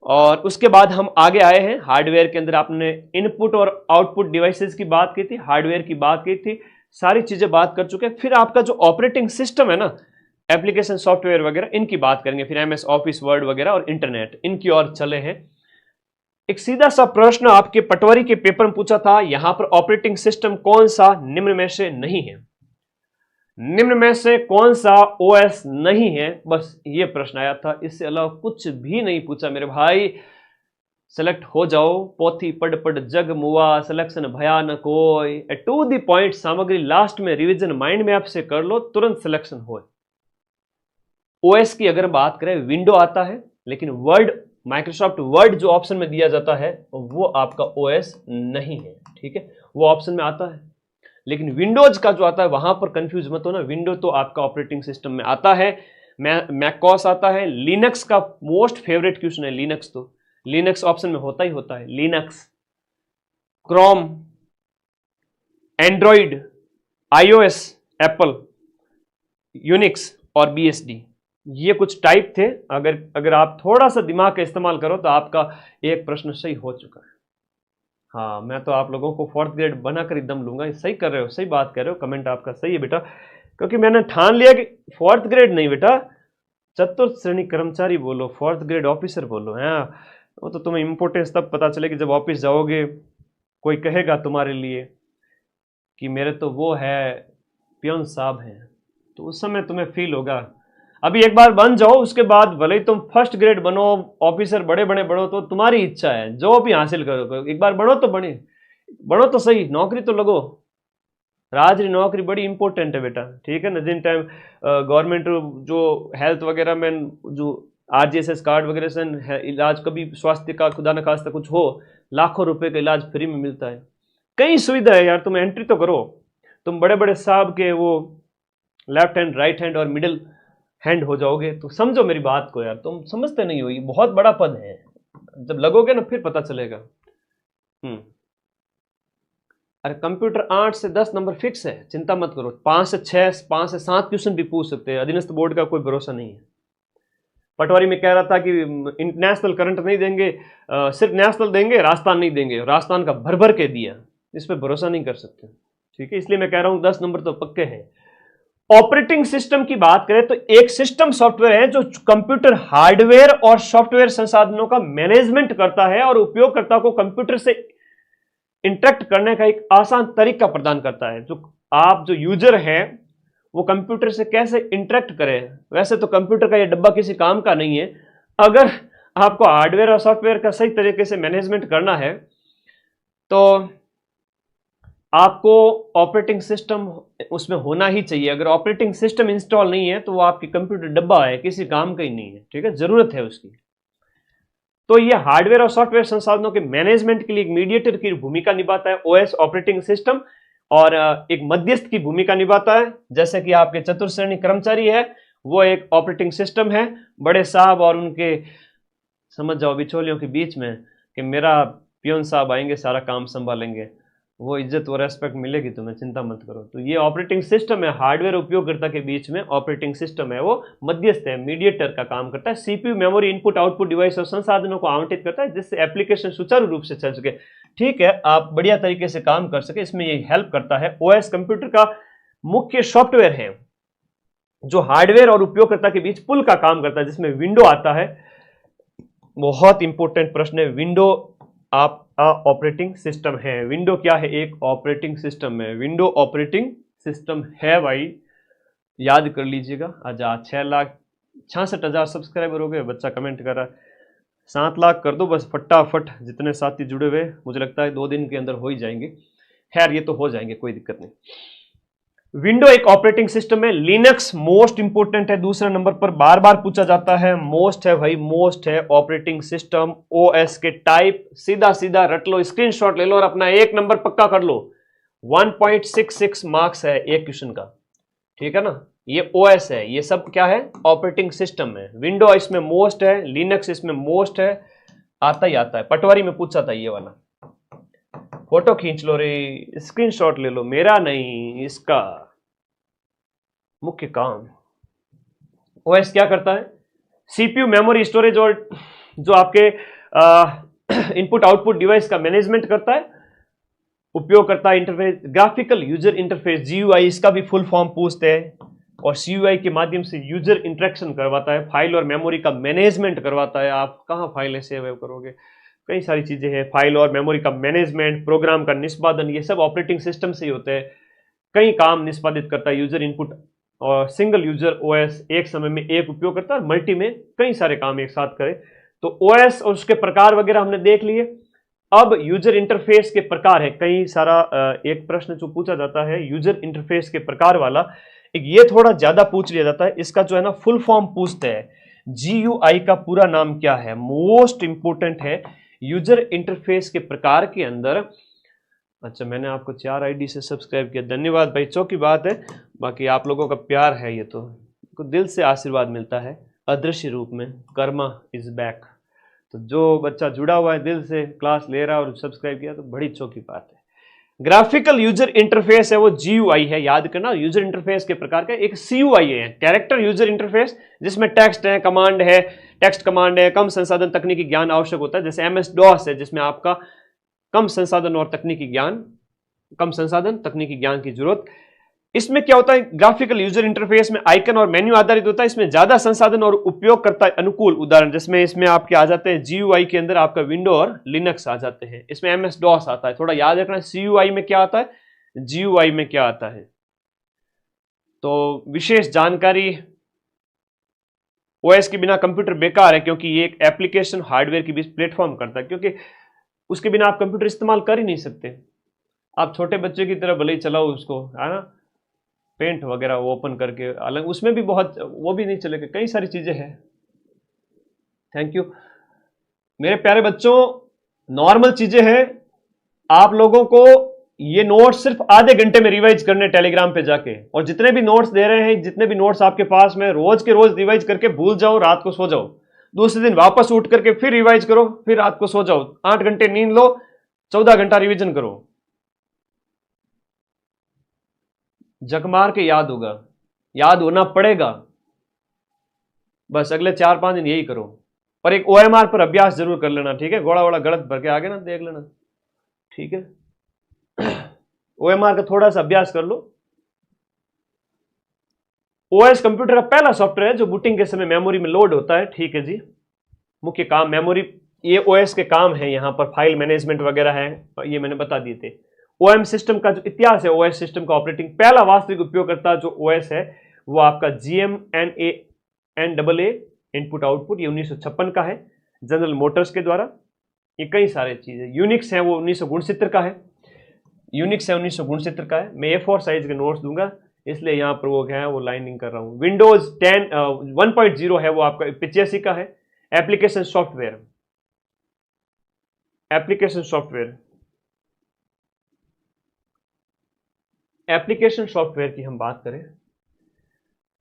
A: और उसके बाद हम आगे आए हैं। हार्डवेयर के अंदर आपने इनपुट और आउटपुट डिवाइसेस की बात की थी, हार्डवेयर की बात की थी, सारी चीजें बात कर चुके हैं। फिर आपका जो ऑपरेटिंग सिस्टम है ना, एप्लीकेशन सॉफ्टवेयर वगैरह, इनकी बात करेंगे। फिर एमएस ऑफिस वर्ड वगैरह और इंटरनेट, इनकी ओर चले हैं। एक सीधा सा प्रश्न आपके पटवारी के पेपर में पूछा था, यहां पर ऑपरेटिंग सिस्टम कौन सा निम्न में से नहीं है, निम्न में से कौन सा ओएस नहीं है, बस ये प्रश्न आया था। इससे अलावा कुछ भी नहीं पूछा मेरे भाई। सेलेक्ट हो जाओ, पोथी पढ़ पढ़ जग मुआ, सिलेक्शन भया न कोई, टू द पॉइंट सामग्री लास्ट में रिवीजन माइंड मैप से कर लो, तुरंत सिलेक्शन हो। ओएस की अगर बात करें, विंडो आता है, लेकिन वर्ड, माइक्रोसॉफ्ट वर्ड जो ऑप्शन में दिया जाता है वो आपका ओएस नहीं है, ठीक है। वो ऑप्शन में आता है, लेकिन विंडोज का जो आता है वहां पर कंफ्यूज मत हो ना। विंडो तो आपका ऑपरेटिंग सिस्टम में आता है, मैकओएस आता है, लिनक्स का मोस्ट फेवरेट क्वेश्चन है। लिनक्स तो लिनक्स ऑप्शन में होता ही होता है। Linux, Chrome, Android, iOS, Apple, Unix और बीएसडी, ये कुछ टाइप थे। अगर आप थोड़ा सा दिमाग का इस्तेमाल करो तो आपका एक प्रश्न सही हो चुका है। हाँ, मैं तो आप लोगों को 4th ग्रेड बनाकर एकदम लूंगा। सही कर रहे हो, सही बात कर रहे हो, कमेंट आपका सही है बेटा। क्योंकि मैंने ठान लिया कि 4th ग्रेड नहीं बेटा, चतुर्थ श्रेणी कर्मचारी बोलो, 4th ग्रेड ऑफिसर बोलो। हाँ, वो तो तुम्हें इंपॉर्टेंस तब पता चलेगी जब ऑफिस जाओगे, कोई कहेगा तुम्हारे लिए कि मेरे तो वो है पियोन साहब हैं, तो उस समय तुम्हें फील होगा। अभी एक बार बन जाओ, उसके बाद भले ही तुम 1st ग्रेड बनो, ऑफिसर बड़े बड़े बढ़ो, तो तुम्हारी इच्छा है, जो भी हासिल करो। एक बार बढ़ो तो बढ़ो तो सही, नौकरी तो लगो। राजरी नौकरी बड़ी इंपॉर्टेंट है बेटा, ठीक है ना। जिन टाइम गवर्नमेंट जो हेल्थ वगैरह में जो आरजीएसएस कार्ड वगैरह से इलाज, कभी स्वास्थ्य का खुदा न खास्ता कुछ हो, लाखों रुपए का इलाज फ्री में मिलता है। कई सुविधा है यार, तुम एंट्री तो करो। तुम बड़े बड़े साहब के वो लेफ्ट हैंड, राइट हैंड और मिडिल हैंड हो जाओगे। तो समझो मेरी बात को यार, तुम समझते नहीं हो, ये बहुत बड़ा पद है। जब लगोगे ना फिर पता चलेगा। अरे कंप्यूटर 8 से 10 नंबर फिक्स है, चिंता मत करो। 5 से 6, 5 से 7 क्वेश्चन भी पूछ सकते हैं। अधीनस्थ बोर्ड का कोई भरोसा नहीं है। पटवारी में कह रहा था कि इंटरनेशनल करंट नहीं देंगे, सिर्फ नेशनल देंगे, राजस्थान नहीं देंगे। राजस्थान का भर भर के दिया, इस पर भरोसा नहीं कर सकते, ठीक है। इसलिए मैं कह रहा हूं 10 नंबर तो पक्के हैं। ऑपरेटिंग सिस्टम की बात करें तो एक सिस्टम सॉफ्टवेयर है जो कंप्यूटर हार्डवेयर और सॉफ्टवेयर संसाधनों का मैनेजमेंट करता है और उपयोगकर्ता को कंप्यूटर से इंटरेक्ट करने का एक आसान तरीका प्रदान करता है। जो यूजर है वो कंप्यूटर से कैसे इंटरेक्ट करे। वैसे तो कंप्यूटर का ये डब्बा किसी काम का नहीं है। अगर आपको हार्डवेयर और सॉफ्टवेयर का सही तरीके से मैनेजमेंट करना है तो आपको ऑपरेटिंग सिस्टम उसमें होना ही चाहिए। अगर ऑपरेटिंग सिस्टम इंस्टॉल नहीं है तो वो आपकी कंप्यूटर डब्बा है, किसी काम का ही नहीं है, ठीक है। जरूरत है उसकी। तो ये हार्डवेयर और सॉफ्टवेयर संसाधनों के मैनेजमेंट के लिए एक मीडिएटर की भूमिका निभाता है ओएस ऑपरेटिंग सिस्टम, और एक मध्यस्थ की भूमिका निभाता है। जैसे कि आपके चतुर्थ श्रेणी कर्मचारी है, वो एक ऑपरेटिंग सिस्टम है। बड़े साहब और उनके, समझ जाओ, बिचौलियों के बीच में कि मेरा पियोन साहब आएंगे, सारा काम संभालेंगे, वो इज्जत और रेस्पेक्ट मिलेगी तुम्हें, चिंता मत करो। तो ये ऑपरेटिंग सिस्टम है, हार्डवेयर उपयोगकर्ता के बीच में ऑपरेटिंग सिस्टम है, वो मध्यस्थ है, मीडिएटर का काम करता है। CPU, memory, input output device और संसाधनों को आवंटित करता है जिससे एप्लीकेशन सुचारू रूप से चल सके, ठीक है, आप बढ़िया तरीके से काम कर सके, इसमें ये हेल्प करता है। ओएस कंप्यूटर का मुख्य सॉफ्टवेयर है जो हार्डवेयर और उपयोगकर्ता के बीच पुल का काम करता है, जिसमें विंडो आता है। बहुत इंपॉर्टेंट प्रश्न है, विंडो आपका ऑपरेटिंग सिस्टम है। विंडो क्या है? एक ऑपरेटिंग सिस्टम है। विंडो ऑपरेटिंग सिस्टम है भाई, याद कर लीजिएगा। आज 6,66,000 सब्सक्राइबर हो गए। बच्चा कमेंट कर रहा है 7 लाख कर दो बस फटाफट। जितने साथी जुड़े हुए, मुझे लगता है 2 दिन के अंदर हो ही जाएंगे। खैर, ये तो हो जाएंगे, कोई दिक्कत नहीं। विंडो एक ऑपरेटिंग सिस्टम है। लिनक्स मोस्ट इंपोर्टेंट है, दूसरे नंबर पर बार बार पूछा जाता है। मोस्ट है भाई, मोस्ट है ऑपरेटिंग सिस्टम। ओएस के टाइप सीधा सीधा रट लो, स्क्रीनशॉट ले लो और अपना 1 नंबर पक्का कर लो। 1.66 मार्क्स है एक क्वेश्चन का, ठीक है ना। ये ओएस है, ये सब क्या है, ऑपरेटिंग सिस्टम है। विंडो इसमें मोस्ट है, लिनक्स इसमें मोस्ट है, आता ही आता है। पटवारी में पूछा था ये वाला, फोटो खींच लो रे, स्क्रीनशॉट ले लो, मेरा नहीं इसका। मुख्य काम ओएस क्या करता है, सीपीयू, मेमोरी, स्टोरेज और जो आपके इनपुट आउटपुट डिवाइस का मैनेजमेंट करता है। उपयोगकर्ता interface, graphical user interface, GUI, इसका भी फुल फॉर्म पूछते हैं। और सीयूआई के माध्यम से यूजर इंटरेक्शन करवाता है, फाइल और मेमोरी का मैनेजमेंट करवाता है। आप कहाँ फाइलें सेव करोगे, कई सारी चीजें हैं, फाइल और मेमोरी का मैनेजमेंट, प्रोग्राम का निष्पादन, ये सब ऑपरेटिंग सिस्टम से ही होते हैं। कई काम निष्पादित करता है यूजर इनपुट, और सिंगल यूजर ओएस एक समय में एक उपयोग करता है, मल्टी में कई सारे काम एक साथ करे। तो ओएस और उसके प्रकार वगैरह हमने देख लिए। अब यूजर इंटरफेस के प्रकार है, कई सारा एक प्रश्न जो पूछा जाता है यूजर इंटरफेस के प्रकार वाला, एक ये थोड़ा ज्यादा पूछ लिया जाता है। इसका जो है ना फुल फॉर्म पूछते हैं, जीयूआई का पूरा नाम क्या है, मोस्ट इंपोर्टेंट है यूजर इंटरफेस के प्रकार के अंदर। अच्छा, मैंने आपको 4 आईडी से सब्सक्राइब किया, धन्यवाद भाई, चौकी बात है। बाकी आप लोगों का प्यार है, ये तो दिल से आशीर्वाद मिलता है अदृश्य रूप में। Karma is back. तो जो बच्चा जुड़ा हुआ है दिल से, क्लास ले रहा है और सब्सक्राइब किया, तो बड़ी चौकी बात है। ग्राफिकल यूजर इंटरफेस है वो जीयूआई है, याद करना। यूजर इंटरफेस के प्रकार का एक सीयूआई है, कैरेक्टर यूजर इंटरफेस, जिसमें टेक्स्ट है, कमांड है, टेक्स्ट कमांड है, कम संसाधन तकनीकी ज्ञान आवश्यक होता है। जैसे एमएस डॉस है, जिसमें आपका कम संसाधन और तकनीकी ज्ञान, कम संसाधन तकनीकी ज्ञान की जरूरत। इसमें क्या होता है, ग्राफिकल यूजर इंटरफेस में आइकन और मेन्यू आधारित होता है। इसमें ज्यादा संसाधन और उपयोग करता है अनुकूल, उदाहरण जिसमें इसमें आपके आ जाते हैं जीयूआई के अंदर आपका विंडो और लिनक्स आ जाते हैं। इसमें एमएस डॉस आता है, थोड़ा याद रखना सीयूआई में क्या आता है, जीयूआई में क्या आता है। तो विशेष जानकारी, ओएस के बिना कंप्यूटर बेकार है, क्योंकि ये एक एप्लीकेशन हार्डवेयर के बीच प्लेटफॉर्म करता है, क्योंकि उसके बिना आप कंप्यूटर इस्तेमाल कर ही नहीं सकते। आप छोटे बच्चे की तरह भले ही चलाओ उसको, है ना, पेंट वगैरह ओपन करके, अलग उसमें भी बहुत, वो भी नहीं चलेगा, कई सारी चीजें हैं। थैंक यू मेरे प्यारे बच्चों, नॉर्मल चीजें हैं। आप लोगों को ये नोट्स सिर्फ आधे घंटे में रिवाइज करने टेलीग्राम पे जाके, और जितने भी नोट्स दे रहे हैं, जितने भी नोट्स आपके पास में, रोज के रोज रिवाइज करके भूल जाओ, रात को सो जाओ, दूसरे दिन वापस उठ करके फिर रिवाइज करो, फिर रात को सो जाओ, 8 घंटे नींद लो, 14 घंटा रिवीजन करो, जगमार के याद होगा, याद होना पड़ेगा। बस अगले 4-5 दिन यही करो, और एक ओएमआर पर अभ्यास जरूर कर लेना, ठीक है। घोड़ा वोड़ा गलत भर के आगे ना देख लेना, ठीक है। ओएमआर का थोड़ा सा अभ्यास कर लो। ओएस कंप्यूटर का पहला सॉफ्टवेयर है जो बूटिंग के समय मेमोरी में लोड होता है, ठीक है जी। मुख्य काम मेमोरी, ये ओएस के काम है, यहां पर फाइल मैनेजमेंट वगैरह है, ये मैंने बता दिए थे। ओएम सिस्टम का जो इतिहास है, ओएस सिस्टम का ऑपरेटिंग, पहला वास्तविक उपयोगकर्ता जो ओएस है वो आपका GMNA इनपुट आउटपुट, ये 1956 का है, जनरल मोटर्स के द्वारा। ये कई सारे चीजें, यूनिक्स है वो 1969 का है, यूनिक्स है 1969 का है। मैं A4 साइज के नोट्स दूंगा, इसलिए यहां पर वो है वो लाइनिंग कर रहा हूं। विंडोज 10 1.0 है वो आपका 85 का है। Application software, application software, application software की हम बात करें,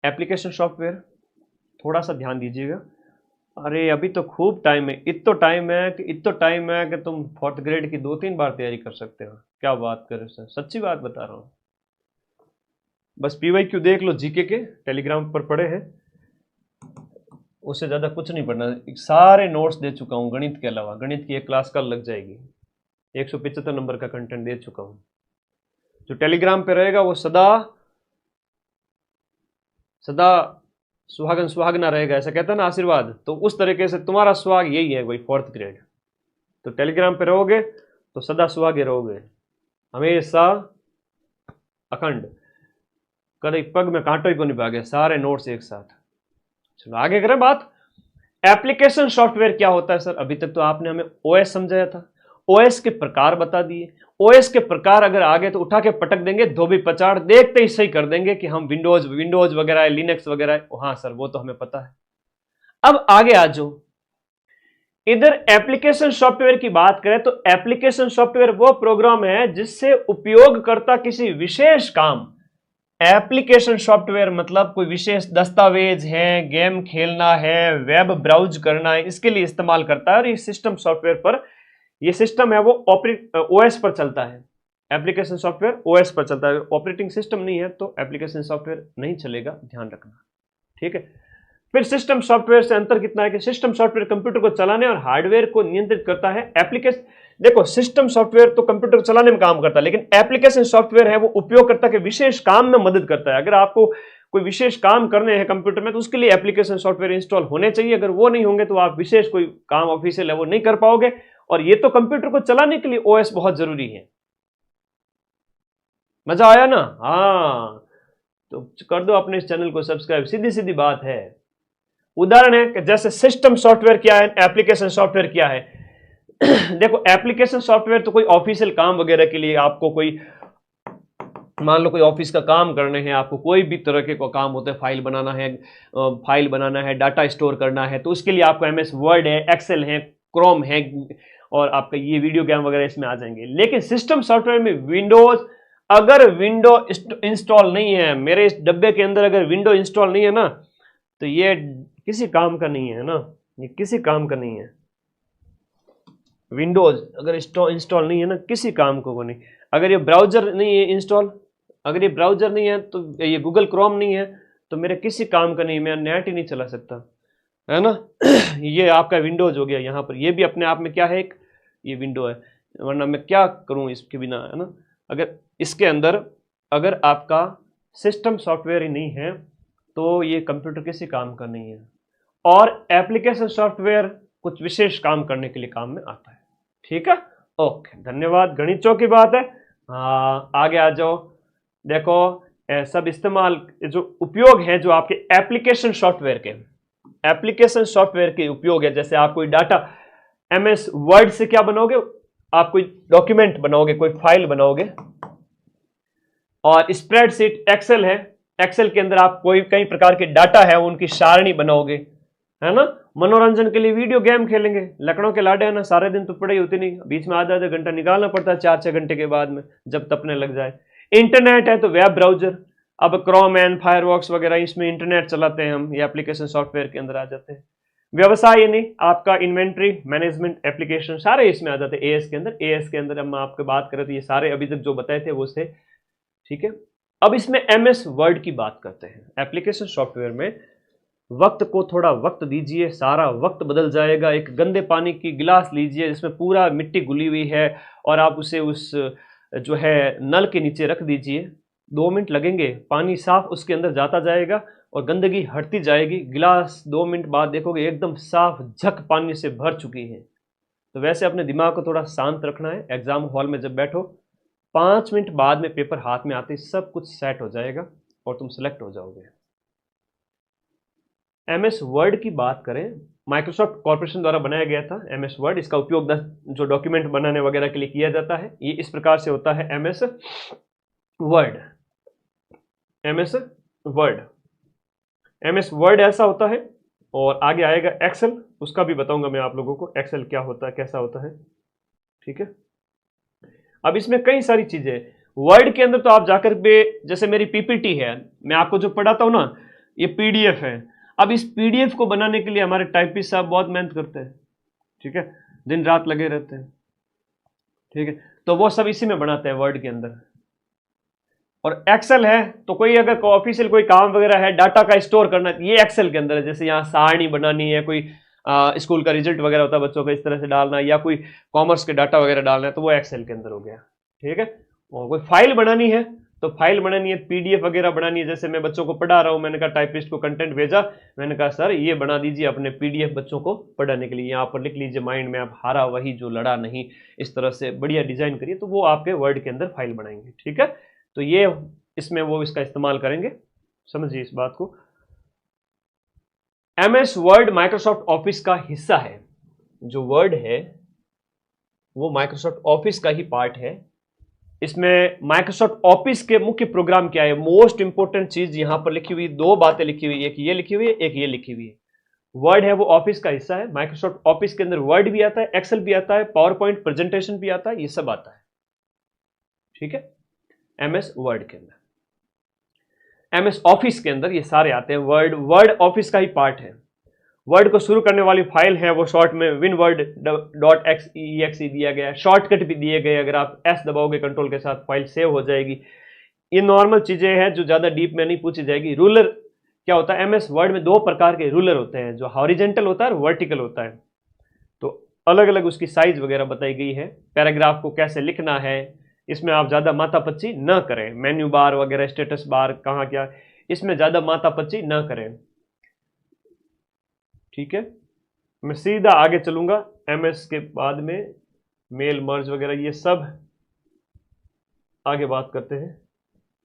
A: एप्लीकेशन सॉफ्टवेयर थोड़ा सा ध्यान दीजिएगा। अरे अभी तो खूब टाइम है, इतना टाइम है कि तुम 4th ग्रेड की 2-3 बार तैयारी कर सकते हो। क्या बात कर रहे हो सर, सच्ची बात बता रहा हूं। बस PYQ देख लो, जीके के टेलीग्राम पर पड़े हैं, उससे ज्यादा कुछ नहीं पढ़ना। सारे नोट्स दे चुका हूं गणित के अलावा, गणित की एक क्लास कल लग जाएगी, 175 नंबर का कंटेंट दे चुका हूं। जो टेलीग्राम पे रहेगा वो सदा सदा सुहागन सुहागना रहेगा, ऐसा कहता है ना आशीर्वाद, तो उस तरीके से तुम्हारा सुहाग यही है भाई, 4th ग्रेड। तो टेलीग्राम पे रहोगे तो सदा सुहागे रहोगे, हमेशा अखंड, कभी पग में कांटो ही को नहीं भागे, सारे नोट्स एक साथ। चलो आगे करें बात। एप्लीकेशन सॉफ्टवेयर क्या होता है सर, अभी तक तो आपने हमें ओएस समझाया था, ओएस के प्रकार बता दिए। ओएस के प्रकार अगर आगे तो उठा के पटक देंगे, धोबी पचाड़ देखते ही सही कर देंगे कि हम विंडोज वगैरह है, लिनक्स वगैरह है, हाँ सर वो तो हमें पता है। अब आगे आ जाओ, इधर एप्लीकेशन सॉफ्टवेयर की बात करें तो एप्लीकेशन सॉफ्टवेयर वो प्रोग्राम है जिससे उपयोगकर्ता किसी विशेष काम एप्लीकेशन सॉफ्टवेयर मतलब कोई विशेष दस्तावेज है, गेम खेलना है, वेब ब्राउज करना है, इसके लिए इस्तेमाल करता है। और ये सिस्टम सॉफ्टवेयर पर, ये सिस्टम है वो ओएस पर चलता है। एप्लीकेशन सॉफ्टवेयर ओएस पर चलता है, ऑपरेटिंग सिस्टम नहीं है तो एप्लीकेशन सॉफ्टवेयर नहीं चलेगा, ध्यान रखना, ठीक है। फिर सिस्टम सॉफ्टवेयर से अंतर कितना है कि सिस्टम सॉफ्टवेयर कंप्यूटर को चलाने और हार्डवेयर को नियंत्रित करता है। एप्लीकेशन, देखो सिस्टम सॉफ्टवेयर तो कंप्यूटर को चलाने में काम करता है, लेकिन एप्लीकेशन सॉफ्टवेयर है वो उपयोगकर्ता के विशेष काम में मदद करता है। अगर आपको कोई विशेष काम करने हैं कंप्यूटर में तो उसके लिए एप्लीकेशन सॉफ्टवेयर इंस्टॉल होने चाहिए। अगर वो नहीं होंगे तो आप विशेष कोई काम ऑफिशियल है वो नहीं कर पाओगे। और ये तो कंप्यूटर को चलाने के लिए ओएस बहुत जरूरी है। मजा आया ना? हाँ, तो कर दो अपने इस चैनल को सब्सक्राइब, सीधी सीधी बात है। उदाहरण है कि जैसे सिस्टम सॉफ्टवेयर क्या है, एप्लीकेशन सॉफ्टवेयर क्या है। देखो एप्लीकेशन सॉफ्टवेयर तो कोई ऑफिशियल काम वगैरह के लिए, आपको कोई मान लो कोई ऑफिस का काम करने हैं, आपको कोई भी तरह के को काम होता है, फाइल बनाना है, डाटा स्टोर करना है, तो उसके लिए आपको एमएस वर्ड है, एक्सेल है, क्रोम है, और आपका ये वीडियो गेम वगैरह इसमें आ जाएंगे। लेकिन सिस्टम सॉफ्टवेयर में विंडोज, अगर विंडो इंस्टॉल नहीं है, मेरे इस डब्बे के अंदर अगर विंडो इंस्टॉल नहीं है ना, तो ये किसी काम का नहीं है ना, ये किसी काम का नहीं है। विंडोज अगर इंस्टॉल नहीं है ना, किसी काम को नहीं। अगर ये ब्राउजर नहीं है इंस्टॉल, अगर ये ब्राउजर नहीं है तो ये गूगल क्रोम नहीं है तो मेरे किसी काम का नहीं, मैं नेट ही नहीं चला सकता, है ना। ये आपका विंडोज हो गया। यहाँ पर ये भी अपने आप में क्या है, एक ये विंडो है, वरना मैं क्या करूँ इसके बिना, है ना। अगर इसके अंदर अगर आपका सिस्टम सॉफ्टवेयर ही नहीं है तो ये कंप्यूटर किसी काम का नहीं है। और एप्लीकेशन सॉफ्टवेयर कुछ विशेष काम करने के लिए काम में आता है, ठीक है। ओके, धन्यवाद। गणितों की बात है। हाँ, आगे आ जाओ। देखो सब इस्तेमाल जो उपयोग है जो आपके एप्लीकेशन सॉफ्टवेयर के, एप्लीकेशन सॉफ्टवेयर के उपयोग है। जैसे आप कोई डाटा एमएस वर्ड से क्या बनाओगे, आप कोई डॉक्यूमेंट बनाओगे, कोई फाइल बनाओगे। और स्प्रेडशीट एक्सेल है, एक्सेल के अंदर आप कोई कई प्रकार के डाटा है उनकी सारणी बनाओगे, है ना। मनोरंजन के लिए वीडियो गेम खेलेंगे, लकड़ों के लाडे है ना, सारे दिन तो पढ़ाई होती नहीं, बीच में आधा आधा घंटा निकालना पड़ता है 4-6 घंटे के बाद में, जब तपने लग जाए। इंटरनेट है तो वेब ब्राउजर, अब क्रोम एंड फायरवॉक्स वगैरह, इसमें इंटरनेट चलाते हैं हम, ये एप्लीकेशन सॉफ्टवेयर के अंदर आ जाते हैं। व्यवसाय यानी आपका इन्वेंट्री मैनेजमेंट एप्लीकेशन, सारे इसमें आ जाते हैं एएस के अंदर। एएस के अंदर हम आपके बात करें तो ये सारे अभी तक जो बताए थे वो थे, ठीक है। अब इसमें एमएस वर्ड की बात करते हैं। एप्लीकेशन सॉफ्टवेयर में वक्त को थोड़ा वक्त दीजिए, सारा वक्त बदल जाएगा। एक गंदे पानी की गिलास लीजिए जिसमें पूरा मिट्टी घुली हुई है और आप उसे उस जो है नल के नीचे रख दीजिए, 2 मिनट लगेंगे, पानी साफ उसके अंदर जाता जाएगा और गंदगी हटती जाएगी। गिलास 2 मिनट बाद देखोगे एकदम साफ झक पानी से भर चुकी है। तो वैसे अपने दिमाग को थोड़ा शांत रखना है। एग्जाम हॉल में जब बैठो 5 मिनट बाद में पेपर हाथ में आते सब कुछ सेट हो जाएगा और तुम सेलेक्ट हो जाओगे। एमएस वर्ड की बात करें, माइक्रोसॉफ्ट कॉर्पोरेशन द्वारा बनाया गया था एमएस वर्ड। इसका उपयोग जो डॉक्यूमेंट बनाने वगैरह के लिए किया जाता है, ये इस प्रकार से होता है MS word. MS word, MS word ऐसा होता है। और आगे आएगा एक्सेल, उसका भी बताऊंगा मैं आप लोगों को, एक्सेल क्या होता है, कैसा होता है, ठीक है। अब इसमें कई सारी चीजें वर्ड के अंदर, तो आप जाकर पे, जैसे मेरी पीपीटी है, मैं आपको जो पढ़ाता हूं ना, ये पीडीएफ है। अब इस पीडीएफ को बनाने के लिए हमारे टाइपिस्ट साहब बहुत मेहनत करते हैं, ठीक है, दिन रात लगे रहते हैं, ठीक है। तो वो सब इसी में बनाते हैं वर्ड के अंदर। और एक्सेल है तो कोई अगर ऑफिशियल कोई काम वगैरह है, डाटा का स्टोर करना, ये एक्सेल के अंदर है। जैसे यहाँ सारणी बनानी है, कोई स्कूल का रिजल्ट वगैरह होता है बच्चों का, इस तरह से डालना, या कोई कॉमर्स के डाटा वगैरह डालना है, तो वो एक्सेल के अंदर हो गया, ठीक है। और कोई फाइल बनानी है तो फाइल बनानी है, पीडीएफ वगैरह बनानी है। जैसे मैं बच्चों को पढ़ा रहा हूं, मैंने कहा टाइपिस्ट को कंटेंट भेजा, मैंने कहा सर ये बना दीजिए अपने पीडीएफ बच्चों को पढ़ाने के लिए, यहाँ पर लिख लीजिए माइंड में, आप हारा वही जो लड़ा नहीं, इस तरह से बढ़िया डिजाइन करिए, तो वो आपके वर्ड के अंदर फाइल बनाएंगे, ठीक है। तो ये इसमें वो इसका इस्तेमाल करेंगे, समझिए इस बात को। एमएस वर्ड माइक्रोसॉफ्ट ऑफिस का हिस्सा है। जो वर्ड है वो माइक्रोसॉफ्ट ऑफिस का ही पार्ट है। इसमें माइक्रोसॉफ्ट ऑफिस के मुख्य प्रोग्राम क्या है, मोस्ट इंपोर्टेंट चीज यहां पर लिखी हुई, 2 बातें लिखी हुई, एक ये लिखी हुई है, एक ये लिखी हुई है। वर्ड है वो ऑफिस का हिस्सा है। माइक्रोसॉफ्ट ऑफिस के अंदर वर्ड भी आता है, एक्सेल भी आता है, पावर पॉइंट प्रेजेंटेशन भी आता है, ये सब आता है, ठीक है, एमएस वर्ड के अंदर। MS ऑफिस के अंदर ये सारे आते हैं। वर्ड ऑफिस का ही पार्ट है। वर्ड को शुरू करने वाली फाइल है वो शॉर्ट में winword.exe दिया गया है। शॉर्टकट भी दिए गए, अगर आप S दबाओगे कंट्रोल के साथ फाइल सेव हो जाएगी। ये नॉर्मल चीजें हैं जो ज्यादा डीप में नहीं पूछी जाएगी। रूलर क्या होता है? MS वर्ड में 2 प्रकार के रूलर होते हैं, जो हॉरिजेंटल होता है और वर्टिकल होता है। तो अलग अलग उसकी साइज वगैरह बताई गई है। पैराग्राफ को कैसे लिखना है, इसमें आप ज्यादा माथापच्ची न करें। मेन्यू बार वगैरह, स्टेटस बार कहाँ क्या, इसमें ज्यादा माथापच्ची न करें। ठीक है, मैं सीधा आगे चलूंगा। MS के बाद में मेल मर्ज वगैरह ये सब आगे बात करते हैं।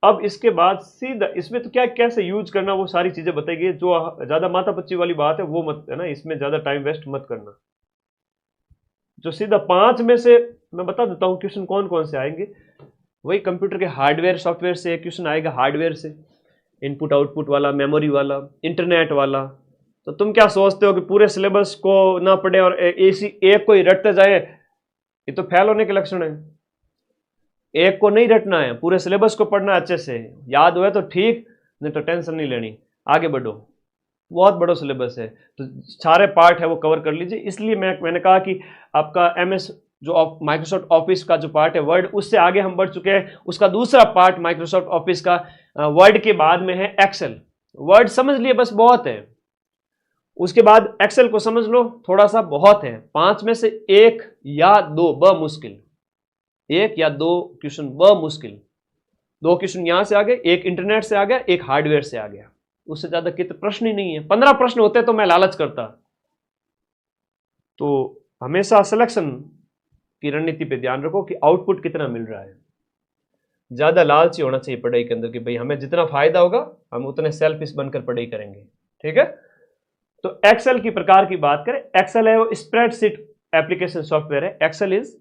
A: अब इसके बाद सीधा इसमें तो क्या कैसे यूज करना वो सारी चीजें बताई गई। जो ज्यादा माथापच्ची वाली बात है वो मत है ना, इसमें ज्यादा टाइम वेस्ट मत करना। जो सीधा 5 में से मैं बता देता हूं क्वेश्चन कौन कौन से आएंगे। वही कंप्यूटर के हार्डवेयर सॉफ्टवेयर से एक क्वेश्चन आएगा, हार्डवेयर से, इनपुट आउटपुट वाला, मेमोरी वाला, इंटरनेट वाला। तो तुम क्या सोचते हो कि पूरे सिलेबस को ना पढ़े और एक को ही रटते जाए? ये तो फेल होने के लक्षण है। एक को नहीं रटना है, पूरे सिलेबस को पढ़ना अच्छे से। याद हुआ तो ठीक, नहीं तो टेंशन नहीं लेनी, आगे बढ़ो। बहुत बड़ा सिलेबस है तो सारे पार्ट है वो कवर कर लीजिए। इसलिए मैंने कहा कि आपका MS जो माइक्रोसॉफ्ट ऑफिस का जो पार्ट है वर्ड, उससे आगे हम बढ़ चुके हैं। उसका दूसरा पार्ट माइक्रोसॉफ्ट ऑफिस का वर्ड के बाद में है एक्सेल। वर्ड समझ लिए बस, बहुत है। उसके बाद एक्सेल को समझ लो, थोड़ा सा बहुत है। 5 में से 1 या 2 मुश्किल, 1 या 2 क्वेश्चन मुश्किल। 2 क्वेश्चन यहां से आ गए, 1 इंटरनेट से आ गया, 1 हार्डवेयर से आ गया। उससे ज्यादा कितने प्रश्न ही नहीं है। 15 प्रश्न होते तो मैं लालच करता। तो हमेशा सिलेक्शन की रणनीति पे ध्यान रखो कि आउटपुट कितना मिल रहा है। ज्यादा लालची होना चाहिए पढ़ाई के अंदर कि भाई हमें जितना फायदा होगा हम उतने सेल्फिश बनकर पढ़ाई करेंगे। ठीक है, तो एक्सेल की प्रकार की बात करें, एक्सेल है वो स्प्रेडशीट एप्लीकेशन सॉफ्टवेयर है। Excel is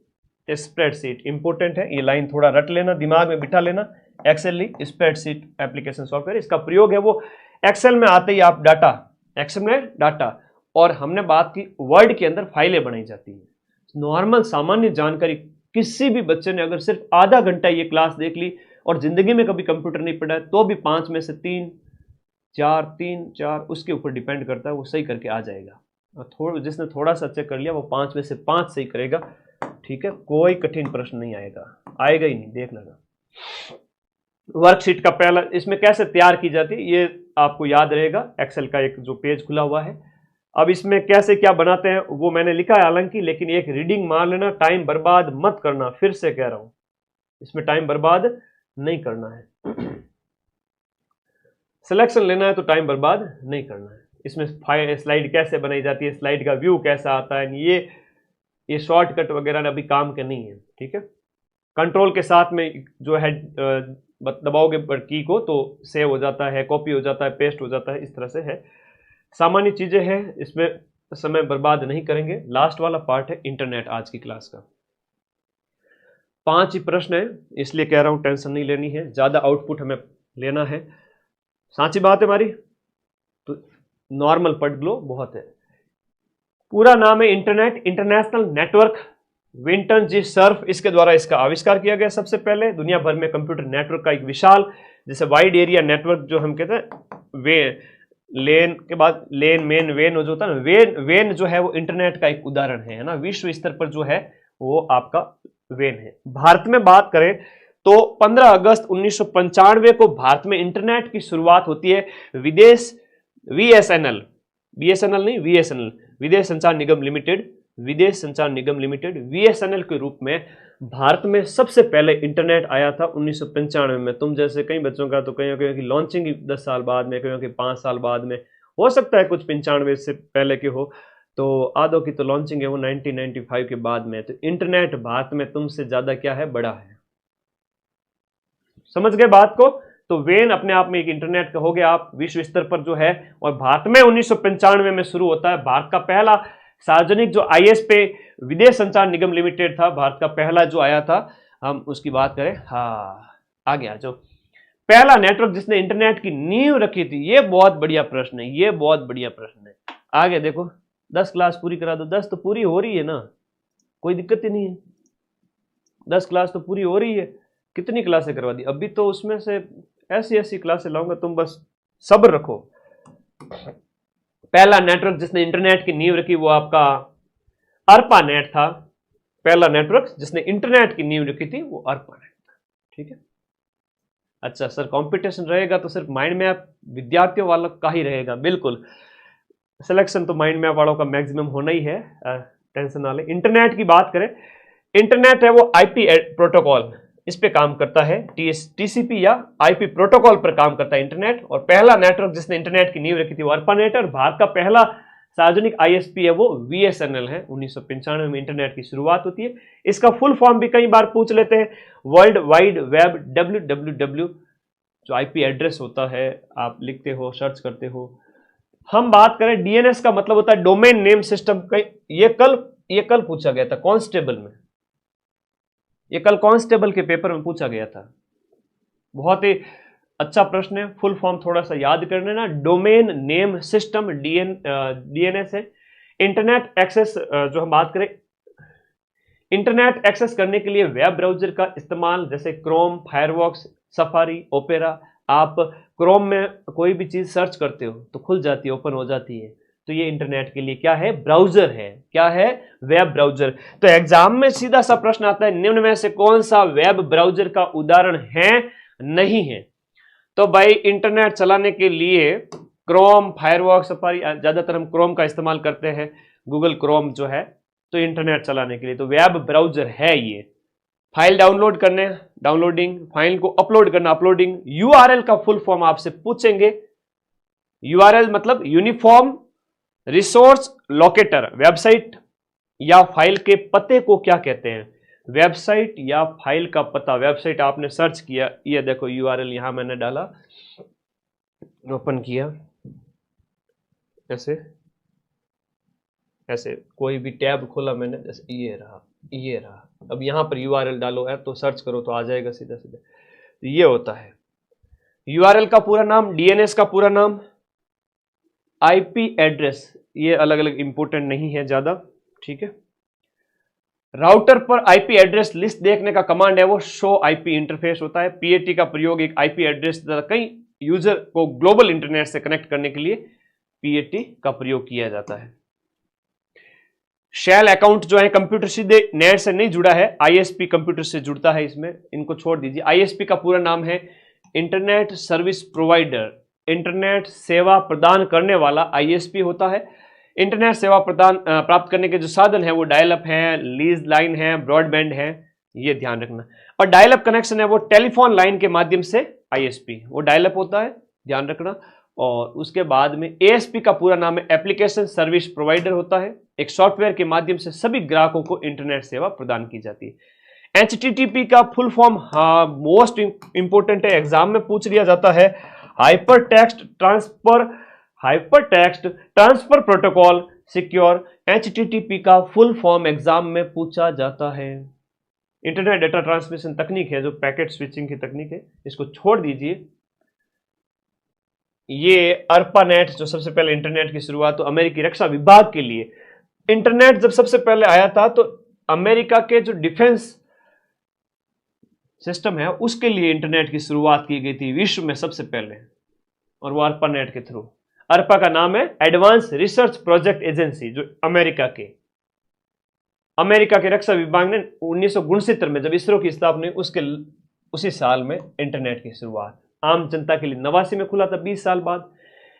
A: a spreadsheet, important है ये लाइन, थोड़ा रट लेना, दिमाग में बिठा लेना। एक्सेल स्प्रेडशीट एप्लीकेशन सॉफ्टवेयर, इसका प्रयोग है वो एक्सेल में आते ही आप डाटा, एक्सेल में डाटा, और हमने बात की वर्ड के अंदर फाइलें बनाई जाती है। नॉर्मल सामान्य जानकारी किसी भी बच्चे ने अगर सिर्फ आधा घंटा ये क्लास देख ली और जिंदगी में कभी कंप्यूटर नहीं पढ़ा है तो भी 5 में से 3 4 उसके ऊपर डिपेंड करता है, वो सही करके आ जाएगा। और जिसने थोड़ा सा चेक कर लिया वो 5 में से 5 सही करेगा। ठीक है, कोई कठिन प्रश्न नहीं आएगा, आएगा ही नहीं, देख लेना। वर्कशीट का पहला, इसमें कैसे तैयार की जाती है ये आपको याद रहेगा। एक्सेल का एक जो पेज खुला हुआ है, अब इसमें कैसे क्या बनाते हैं वो मैंने लिखा है हालांकि, लेकिन एक रीडिंग मार लेना, टाइम बर्बाद मत करना। फिर से कह रहा हूं, इसमें टाइम बर्बाद नहीं करना है। सिलेक्शन लेना है तो टाइम बर्बाद नहीं करना है। इसमें स्लाइड कैसे बनाई जाती है, स्लाइड का व्यू कैसा आता है, ये शॉर्टकट वगैरह अभी काम के नहीं है। ठीक है, कंट्रोल के साथ में जो है दबाओगे पर की को तो सेव हो जाता है, कॉपी हो जाता है, पेस्ट हो जाता है, इस तरह से है। सामान्य चीजें हैं, इसमें समय बर्बाद नहीं करेंगे। लास्ट वाला पार्ट है इंटरनेट आज की क्लास का। 5 ही प्रश्न है, इसलिए कह रहा हूं टेंशन नहीं लेनी है, ज्यादा आउटपुट हमें लेना है। साची बात है हमारी, तो नॉर्मल पढ़ लो, बहुत है। पूरा नाम है इंटरनेट, इंटरनेशनल नेटवर्क विंटन जी सर्फ, इसके द्वारा इसका आविष्कार किया गया सबसे पहले। दुनिया भर में कंप्यूटर नेटवर्क का एक विशाल, जैसे वाइड एरिया नेटवर्क जो हम कहते हैं, वे लेन के बाद लेन मेन वेन जो होता है ना, वेन जो है वो इंटरनेट का एक उदाहरण है ना, विश्व स्तर पर जो है वो आपका वेन है। भारत में बात करें तो 15 अगस्त 1995 को भारत में इंटरनेट की शुरुआत होती है। VSNL नहीं, VSNL, विदेश संचार निगम लिमिटेड, विदेश संचार निगम लिमिटेड, VSNL के रूप में भारत में सबसे पहले इंटरनेट आया था 1995 में। तुम जैसे कई बच्चों का तो कहीं की लॉन्चिंग 10 साल बाद में, कहीं की 5 साल बाद में, हो सकता है कुछ 95 से पहले के हो, तो आधो की तो लॉन्चिंग है वो 1995 के बाद में। तो इंटरनेट भारत में तुमसे ज्यादा क्या है, बड़ा है। समझ गए बात को? तो वेन अपने आप में एक इंटरनेट का हो गया आप विश्व स्तर पर जो है, और भारत में 1995 में शुरू होता है। भारत का पहला सार्वजनिक जो ISP विदेश संचार निगम लिमिटेड था, भारत का पहला जो आया था, हम उसकी बात करें। हाँ, आ गया जो पहला नेटवर्क जिसने इंटरनेट की नींव रखी थी। ये बहुत बढ़िया प्रश्न है, ये बहुत बढ़िया प्रश्न है। आगे देखो, 10 क्लास पूरी करा दो। 10 तो पूरी हो रही है ना, कोई दिक्कत ही नहीं है। 10 क्लास तो पूरी हो रही है। कितनी क्लासें करवा दी अभी तो, उसमें से ऐसी ऐसी क्लासें लाऊंगा, तुम बस सब्र रखो। पहला नेटवर्क जिसने इंटरनेट की नींव रखी वो आपका अर्पा नेट था। पहला नेटवर्क जिसने इंटरनेट की नींव रखी थी वो अर्पा नेट था। ठीक है। अच्छा सर, कंपटीशन रहेगा तो सिर्फ माइंड मैप विद्यार्थियों वालों का ही रहेगा? बिल्कुल, सिलेक्शन तो माइंड मैप वालों का मैक्सिमम होना ही है, टेंशन वाले। इंटरनेट की बात करें, इंटरनेट है वो आईपी प्रोटोकॉल, इस पे काम करता है, टीसीपी या आईपी प्रोटोकॉल पर काम करता है इंटरनेट। और पहला नेटवर्क जिसने इंटरनेट की नींव रखी थी वो अर्पानेट। और भारत का पहला सार्वजनिक आईएसपी है वो बीएसएनएल है। 1995 में इंटरनेट की शुरुआत होती है। इसका फुल फॉर्म भी कई बार पूछ लेते हैं, वर्ल्ड वाइड वेब, WWW जो आईपी एड्रेस होता है, आप लिखते हो, सर्च करते हो। हम बात करें डीएनएस का मतलब होता है डोमेन नेम सिस्टम। ये कल पूछा गया था कांस्टेबल में, ये कल कांस्टेबल के पेपर में पूछा गया था। बहुत ही अच्छा प्रश्न है। फुल फॉर्म थोड़ा सा याद कर लेना, डोमेन नेम सिस्टम, डीएनएस है। इंटरनेट एक्सेस, जो हम बात करें, इंटरनेट एक्सेस करने के लिए वेब ब्राउजर का इस्तेमाल, जैसे क्रोम, फायरफॉक्स, सफारी, ओपेरा। आप क्रोम में कोई भी चीज सर्च करते हो तो खुल जाती है, ओपन हो जाती है, तो ये इंटरनेट के लिए क्या है? ब्राउजर है। क्या है? Web browser. तो एग्जाम में सीधा सा प्रश्न आता है, निम्न में से कौन सा वेब ब्राउजर का उदाहरण है, नहीं है? तो भाई इंटरनेट चलाने के लिए क्रोम, फायरफॉक्स, सफारी, ज्यादातर हम क्रोम का इस्तेमाल करते हैं, गूगल क्रोम जो है, तो इंटरनेट चलाने के लिए तो वेब ब्राउजर है ये। फाइल डाउनलोड करने, डाउनलोडिंग, फाइल को अपलोड करना, अपलोडिंग। यूआरएल का फुल फॉर्म आपसे पूछेंगे। यूआरएल मतलब यूनिफॉर्म रिसोर्स लोकेटर। वेबसाइट या फाइल के पते को क्या कहते हैं? वेबसाइट या फाइल का पता। वेबसाइट आपने सर्च किया, ये देखो यूआरएल यहां मैंने डाला, ओपन किया, ऐसे ऐसे कोई भी टैब खोला मैंने, जैसे ये रहा। अब यहां पर यूआरएल डालो है तो सर्च करो तो आ जाएगा सीधा सीधा। ये होता है यूआरएल का पूरा नाम, डीएनएस का पूरा नाम, आईपी एड्रेस, ये अलग अलग इंपोर्टेंट नहीं है ज्यादा। ठीक है। राउटर पर आईपी एड्रेस लिस्ट देखने का कमांड है वो शो आईपी इंटरफेस होता है। पीएटी का प्रयोग एक आईपी एड्रेस कई यूजर को ग्लोबल इंटरनेट से कनेक्ट करने के लिए पीएटी का प्रयोग किया जाता है। शेल अकाउंट जो है, कंप्यूटर सीधे नेट से नहीं जुड़ा है, आईएसपी कंप्यूटर से जुड़ता है, इसमें इनको छोड़ दीजिए। आईएसपी का पूरा नाम है इंटरनेट सर्विस प्रोवाइडर। इंटरनेट सेवा प्रदान करने वाला आईएसपी होता है। इंटरनेट सेवा प्रदान प्राप्त करने के जो साधन है वो डायल अप है, लीज लाइन है, ब्रॉडबैंड है, ये ध्यान रखना। और डायल अप कनेक्शन है वो टेलीफोन लाइन के माध्यम से आईएसपी, वो डायल अप होता है, ध्यान रखना। और उसके बाद में एएसपी का पूरा नाम है एप्लीकेशन सर्विस प्रोवाइडर होता है। एक सॉफ्टवेयर के माध्यम से सभी ग्राहकों को इंटरनेट सेवा प्रदान की जाती है। एचटीटीपी का फुल फॉर्म, हाँ मोस्ट इंपोर्टेंट है, एग्जाम में पूछ लिया जाता है, hyper text transfer protocol secure. HTTP का फुल फॉर्म एग्जाम में पूछा जाता है। इंटरनेट डेटा ट्रांसमिशन तकनीक है जो पैकेट स्विचिंग की तकनीक है, इसको छोड़ दीजिए। ये अर्पानेट जो सबसे पहले इंटरनेट की शुरुआत तो अमेरिकी रक्षा विभाग के लिए, इंटरनेट जब सबसे पहले आया था तो अमेरिका के जो डिफेंस सिस्टम है उसके लिए इंटरनेट की शुरुआत की गई थी विश्व में सबसे पहले, और वो अर्पानेट के थ्रू। अर्पा का नाम है एडवांस रिसर्च प्रोजेक्ट एजेंसी, जो अमेरिका के रक्षा विभाग ने 1969 में जब इसरो की स्थापना हुई उसी साल में इंटरनेट की शुरुआत। आम जनता के लिए 89 में खुला था, 20 साल बाद।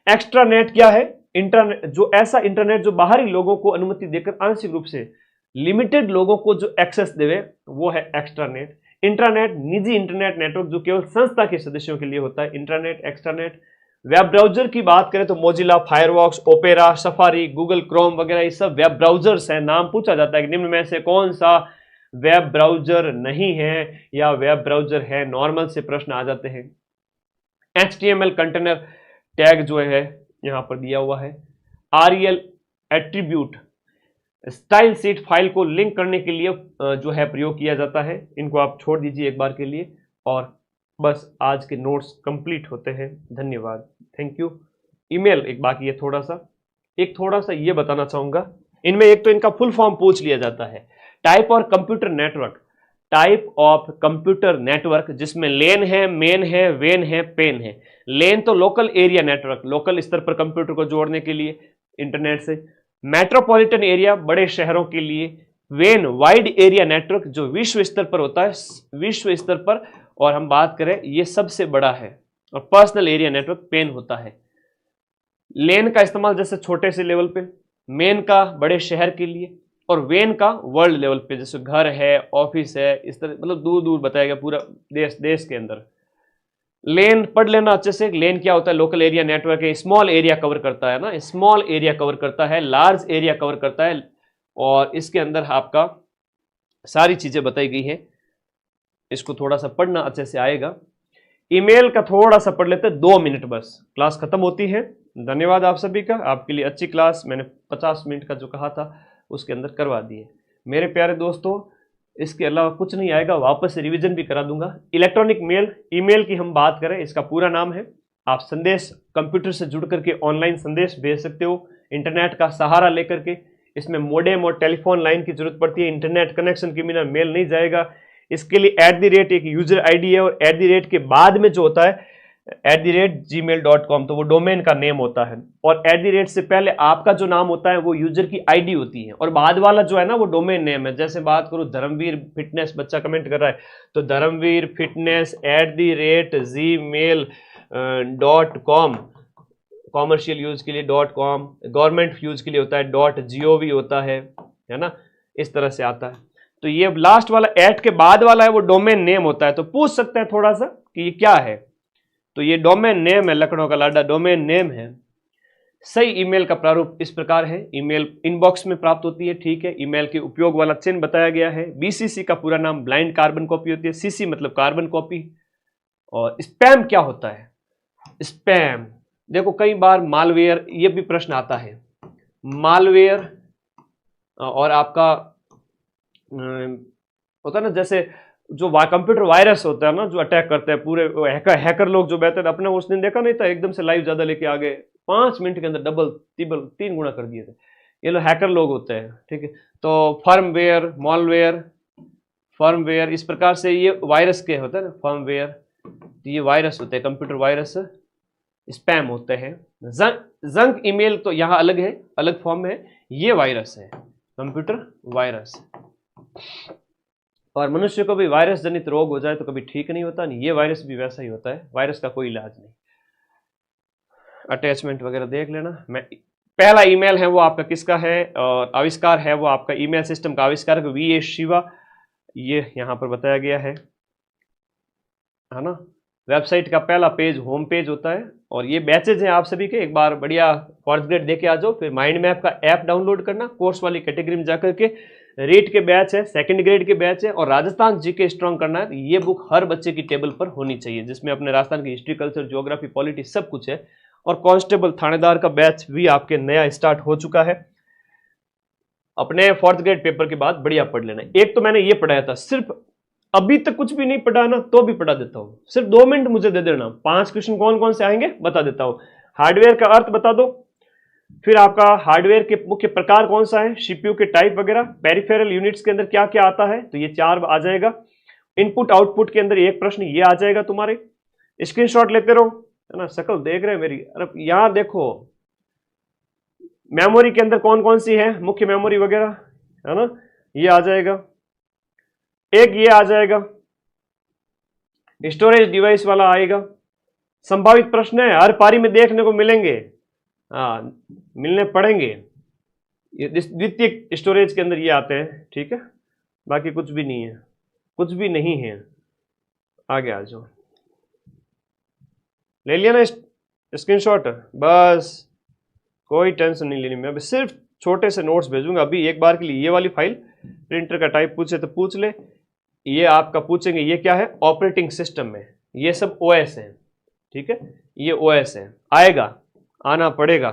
A: एक्स्ट्रानेट क्या है? इंटरनेट, जो ऐसा इंटरनेट जो बाहरी लोगों को अनुमति देकर आंशिक रूप से लिमिटेड लोगों को जो एक्सेस देवे, वो है एक्स्ट्रानेट। इंट्रानेट निजी इंटरनेट नेटवर्क जो केवल संस्था के सदस्यों के लिए होता है, इंट्रानेट, एक्स्ट्रानेट। वेब ब्राउजर की बात करें तो Mozilla, Firefox, opera, safari, Google Chrome वगैरह ये सब वेब ब्राउजर्स हैं। नाम पूछा जाता है कि निम्न में से कौन सा वेब ब्राउजर नहीं है या वेब ब्राउजर है, नॉर्मल से प्रश्न आ जाते हैं। HTML कंटेनर टैग जो है यहां पर दिया हुआ है। REL attribute style seat file को लिंक करने के लिए जो है प्रयोग किया जाता है। इनको आप छोड़ दीजिए एक बार के लिए। और बस आज के नोट्स कंप्लीट होते हैं। धन्यवाद, थैंक यू। ईमेल एक बाकी है, थोड़ा सा ये बताना चाहूंगा। इनमें एक तो इनका फुल फॉर्म पूछ लिया जाता है, टाइप और computer network. Type of computer network जिसमें लेन है, मेन है, वेन है, पेन है। लेन तो लोकल एरिया नेटवर्क, लोकल स्तर पर कंप्यूटर को जोड़ने के लिए इंटरनेट से। मेट्रोपॉलिटन एरिया, बड़े शहरों के लिए। वेन, वाइड एरिया नेटवर्क जो विश्व स्तर पर होता है, विश्व स्तर पर, और हम बात करें ये सबसे बड़ा है। और पर्सनल एरिया नेटवर्क पेन होता है। लेन का इस्तेमाल जैसे छोटे से लेवल पे, मेन का बड़े शहर के लिए, और वेन का वर्ल्ड लेवल पे, जैसे घर है, ऑफिस है, इस तरह, मतलब दूर दूर बताया गया, पूरा देश के अंदर। लेन पढ़ लेना अच्छे से। लेन क्या होता है? लोकल एरिया नेटवर्क है, स्मॉल एरिया कवर करता है ना, स्मॉल एरिया कवर करता है, लार्ज एरिया कवर करता है, और इसके अंदर आपका सारी चीजें बताई गई हैं। इसको थोड़ा सा पढ़ना अच्छे से आएगा। ईमेल का थोड़ा सा पढ़ लेते हैं, 2 मिनट बस, क्लास खत्म होती है। धन्यवाद आप सभी का, आपके लिए अच्छी क्लास मैंने 50 मिनट का जो कहा था उसके अंदर करवा दिए मेरे प्यारे दोस्तों। इसके अलावा कुछ नहीं आएगा, वापस से रिवीजन भी करा दूंगा। इलेक्ट्रॉनिक मेल, ईमेल की हम बात करें, इसका पूरा नाम है, आप संदेश कंप्यूटर से जुड़ करके ऑनलाइन संदेश भेज सकते हो इंटरनेट का सहारा लेकर के। इसमें मोडेम और टेलीफोन लाइन की जरूरत पड़ती है, इंटरनेट कनेक्शन के बिना मेल नहीं जाएगा। इसके लिए @ एक यूजर आईडी है, और @ के बाद में जो होता है @gmail.com, तो वो डोमेन का नेम होता है। और @ से पहले आपका जो नाम होता है वो यूजर की आईडी होती है, और बाद वाला जो है ना वो डोमेन नेम है। जैसे बात करूं धर्मवीर फिटनेस, बच्चा कमेंट कर रहा है, तो Dharmveer fitness @gmail.com, commercial use के लिए .com, गवर्नमेंट यूज के लिए होता है .gov होता है ना, इस तरह से आता है। तो ये लास्ट वाला @ के बाद वाला है वो डोमेन नेम होता है। तो पूछ सकते हैं थोड़ा सा कि ये क्या है, तो ये डोमेन नेम है, लखनऊ का लाडा डोमेन नेम है। सही ईमेल का प्रारूप इस प्रकार है, ईमेल इनबॉक्स में प्राप्त होती है, ठीक है। ईमेल के उपयोग वाला चिन्ह बताया गया है। BCC का पूरा नाम ब्लाइंड कार्बन कॉपी होती है, CC मतलब कार्बन कॉपी। और स्पैम क्या होता है? स्पैम देखो, कई बार मालवेयर, ये भी प्रश्न आता है, मालवेयर और आपका होता है ना, जैसे जो कंप्यूटर वायरस होता है ना, जो अटैक करते हैं पूरे हैकर लोग जो बैठे थे, अपने उस दिन देखा नहीं था, एकदम से लाइव ज्यादा लेके आ गए, 5 मिनट के अंदर डबल 3 गुना कर दिए थे। ये लोग हैकर लोग होते हैं, ठीक है। तो फर्मवेयर, मॉलवेयर, फर्मवेयर, इस प्रकार से ये वायरस के होते हैं ना, फर्मवेयर, ये वायरस होते हैं, कंप्यूटर वायरस स्पैम होते हैं। जंक ईमेल तो यहाँ अलग है, अलग फॉर्म में है, ये वायरस है, कंप्यूटर वायरस। और मनुष्य को भी वायरस जनित रोग हो जाए तो कभी ठीक नहीं होता, नहीं, ये वायरस भी वैसा ही होता है, वायरस का कोई इलाज नहीं। अटैचमेंट वगैरह देख लेना। मैं पहला ईमेल है वो आपका किसका है, और आविष्कार है वो आपका ईमेल सिस्टम का आविष्कारक VA शिवा, ये यहाँ पर बताया गया है ना। वेबसाइट का पहला पेज होम पेज होता है, और ये बैचेज हैं आप सभी के, एक बार बढ़िया 4th ग्रेड देके आ जाओ, फिर माइंड मैप का ऐप डाउनलोड करना, कोर्स वाली कैटेगरी में जाकर के रीड के बैच है, 2nd ग्रेड के बैच है, और राजस्थान जीके स्ट्रॉन्ग करना है। ये बुक हर बच्चे की टेबल पर होनी चाहिए, जिसमें अपने राजस्थान की हिस्ट्री, कल्चर, ज्योग्राफी, पॉलिटी सब कुछ है। और कांस्टेबल थानेदार का बैच भी आपके नया स्टार्ट हो चुका है। अपने 4th ग्रेड पेपर के बाद बढ़िया पढ़ लेना। एक तो मैंने ये पढ़ाया था, सिर्फ अभी तक कुछ भी नहीं पढ़ा ना, तो भी पढ़ा देता हूं, सिर्फ 2 मिनट मुझे दे देना, 5 क्वेश्चन कौन कौन से आएंगे बता देता हूं। हार्डवेयर का अर्थ बता दो, फिर आपका हार्डवेयर के मुख्य प्रकार कौन सा है, CPU के टाइप वगैरह, पेरिफेरल यूनिट्स के अंदर क्या क्या आता है, तो ये 4 आ जाएगा। इनपुट आउटपुट के अंदर एक प्रश्न ये आ जाएगा तुम्हारे, स्क्रीनशॉट लेते रहो, है ना। शकल देख रहे हैं मेरी, अरे यहां देखो, मेमोरी के अंदर कौन कौन सी है, मुख्य मेमोरी वगैरह, है ना, ये आ जाएगा। एक ये आ जाएगा, स्टोरेज डिवाइस वाला आएगा। संभावित प्रश्न है, हर पारी में देखने को मिलेंगे, मिलने पड़ेंगे। ये द्वितीय स्टोरेज के अंदर ये आते हैं, ठीक है। बाकी कुछ भी नहीं है, कुछ भी नहीं है। आगे आ जाओ, ले लिया ना स्क्रीनशॉट, बस कोई टेंशन नहीं लेनी। मैं अभी सिर्फ छोटे से नोट्स भेजूंगा। अभी एक बार के लिए ये वाली फाइल, प्रिंटर का टाइप पूछे तो पूछ ले, ये आपका पूछेंगे ये क्या है, ऑपरेटिंग सिस्टम में, ये सब OS है, ठीक है, ये OS है, आएगा, आना पड़ेगा।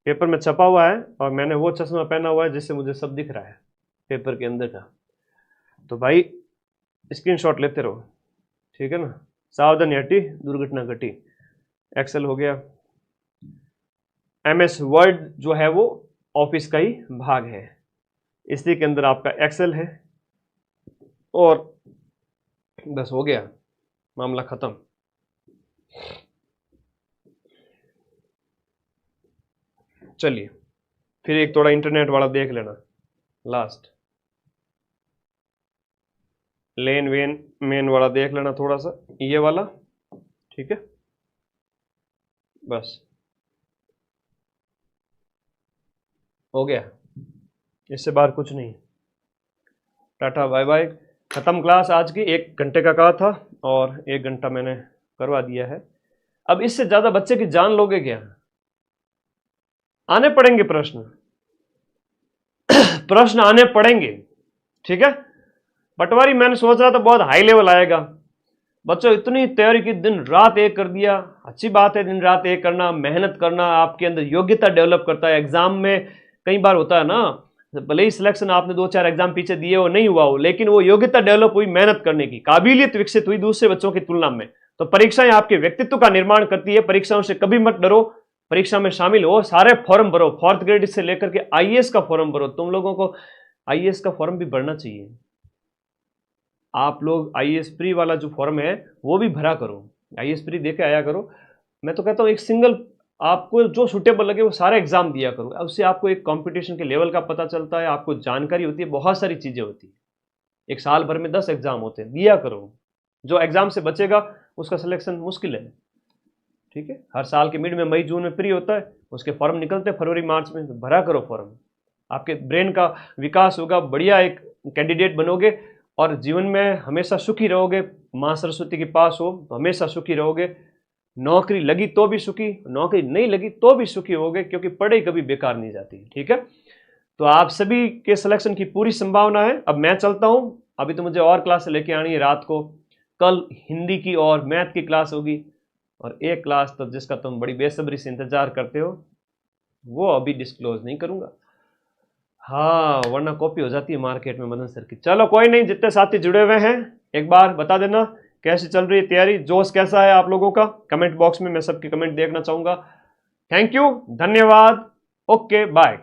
A: पेपर में छपा हुआ है, और मैंने वो चश्मा पहना हुआ है जिससे मुझे सब दिख रहा है पेपर के अंदर का। तो भाई स्क्रीनशॉट लेते रहो, ठीक है ना। सावधानी हटी दुर्घटना घटी। एक्सेल हो गया, MS वर्ड जो है वो ऑफिस का ही भाग है, इसी के अंदर आपका एक्सेल है। और बस हो गया, मामला खत्म। चलिए फिर एक थोड़ा इंटरनेट वाला देख लेना, लास्ट लेन वेन मेन वाला देख लेना थोड़ा सा, ये वाला, ठीक है। बस हो गया, इससे बाहर कुछ नहीं। टाटा बाय बाय, खत्म क्लास आज की। 1 घंटे का कहा था और 1 घंटा मैंने करवा दिया है। अब इससे ज्यादा बच्चे की जान लोगे क्या? आने पड़ेंगे प्रश्न, प्रश्न आने पड़ेंगे, ठीक है। पटवारी मैंने सोच रहा था बहुत हाई लेवल आएगा। बच्चों इतनी तैयारी की, दिन रात एक कर दिया। अच्छी बात है दिन रात एक करना, मेहनत करना आपके अंदर योग्यता डेवलप करता है। एग्जाम में कई बार होता है ना, भले ही सिलेक्शन आपने 2-4 एग्जाम पीछे दिए हो, नहीं हुआ हो, लेकिन वो योग्यता डेवलप हुई, मेहनत करने की काबिलियत विकसित हुई दूसरे बच्चों की तुलना में। तो परीक्षाएं आपके व्यक्तित्व का निर्माण करती है। परीक्षाओं से कभी मत डरो, परीक्षा में शामिल हो, सारे फॉर्म भरो, 4th ग्रेड से लेकर के आईएएस का फॉर्म भरो। तुम लोगों को आईएएस का फॉर्म भी भरना चाहिए। आप लोग आईएएस प्री वाला जो फॉर्म है वो भी भरा करो, आईएएस प्री देके आया करो। मैं तो कहता हूँ एक सिंगल आपको जो सुटेबल लगे वो सारे एग्जाम दिया करो। उससे आपको एक कंपटीशन के लेवल का पता चलता है, आपको जानकारी होती है, बहुत सारी चीजें होती है। एक साल भर में 10 एग्जाम होते हैं, दिया करो। जो एग्जाम से बचेगा उसका सिलेक्शन मुश्किल है, ठीक है। हर साल के मिड में मई जून में प्री होता है, उसके फॉर्म निकलते हैं फरवरी मार्च में। भरा करो फॉर्म, आपके ब्रेन का विकास होगा, बढ़िया एक कैंडिडेट बनोगे और जीवन में हमेशा सुखी रहोगे। माँ सरस्वती के पास हो तो हमेशा सुखी रहोगे। नौकरी लगी तो भी सुखी, नौकरी नहीं लगी तो भी सुखी होगे, क्योंकि पढ़ाई कभी बेकार नहीं जाती, ठीक है। तो आप सभी के सिलेक्शन की पूरी संभावना है। अब मैं चलता हूं, अभी तो मुझे और क्लास लेके आनी है रात को। कल हिंदी की और मैथ की क्लास होगी, और एक क्लास तो जिसका तुम बड़ी बेसब्री से इंतजार करते हो वो अभी डिस्क्लोज नहीं करूंगा, हाँ, वरना कॉपी हो जाती है मार्केट में मदन सर की। चलो कोई नहीं, जितने साथी जुड़े हुए हैं एक बार बता देना कैसी चल रही है तैयारी, जोश कैसा है आप लोगों का, कमेंट बॉक्स में मैं सबके कमेंट देखना चाहूंगा। थैंक यू, धन्यवाद, ओके बाय।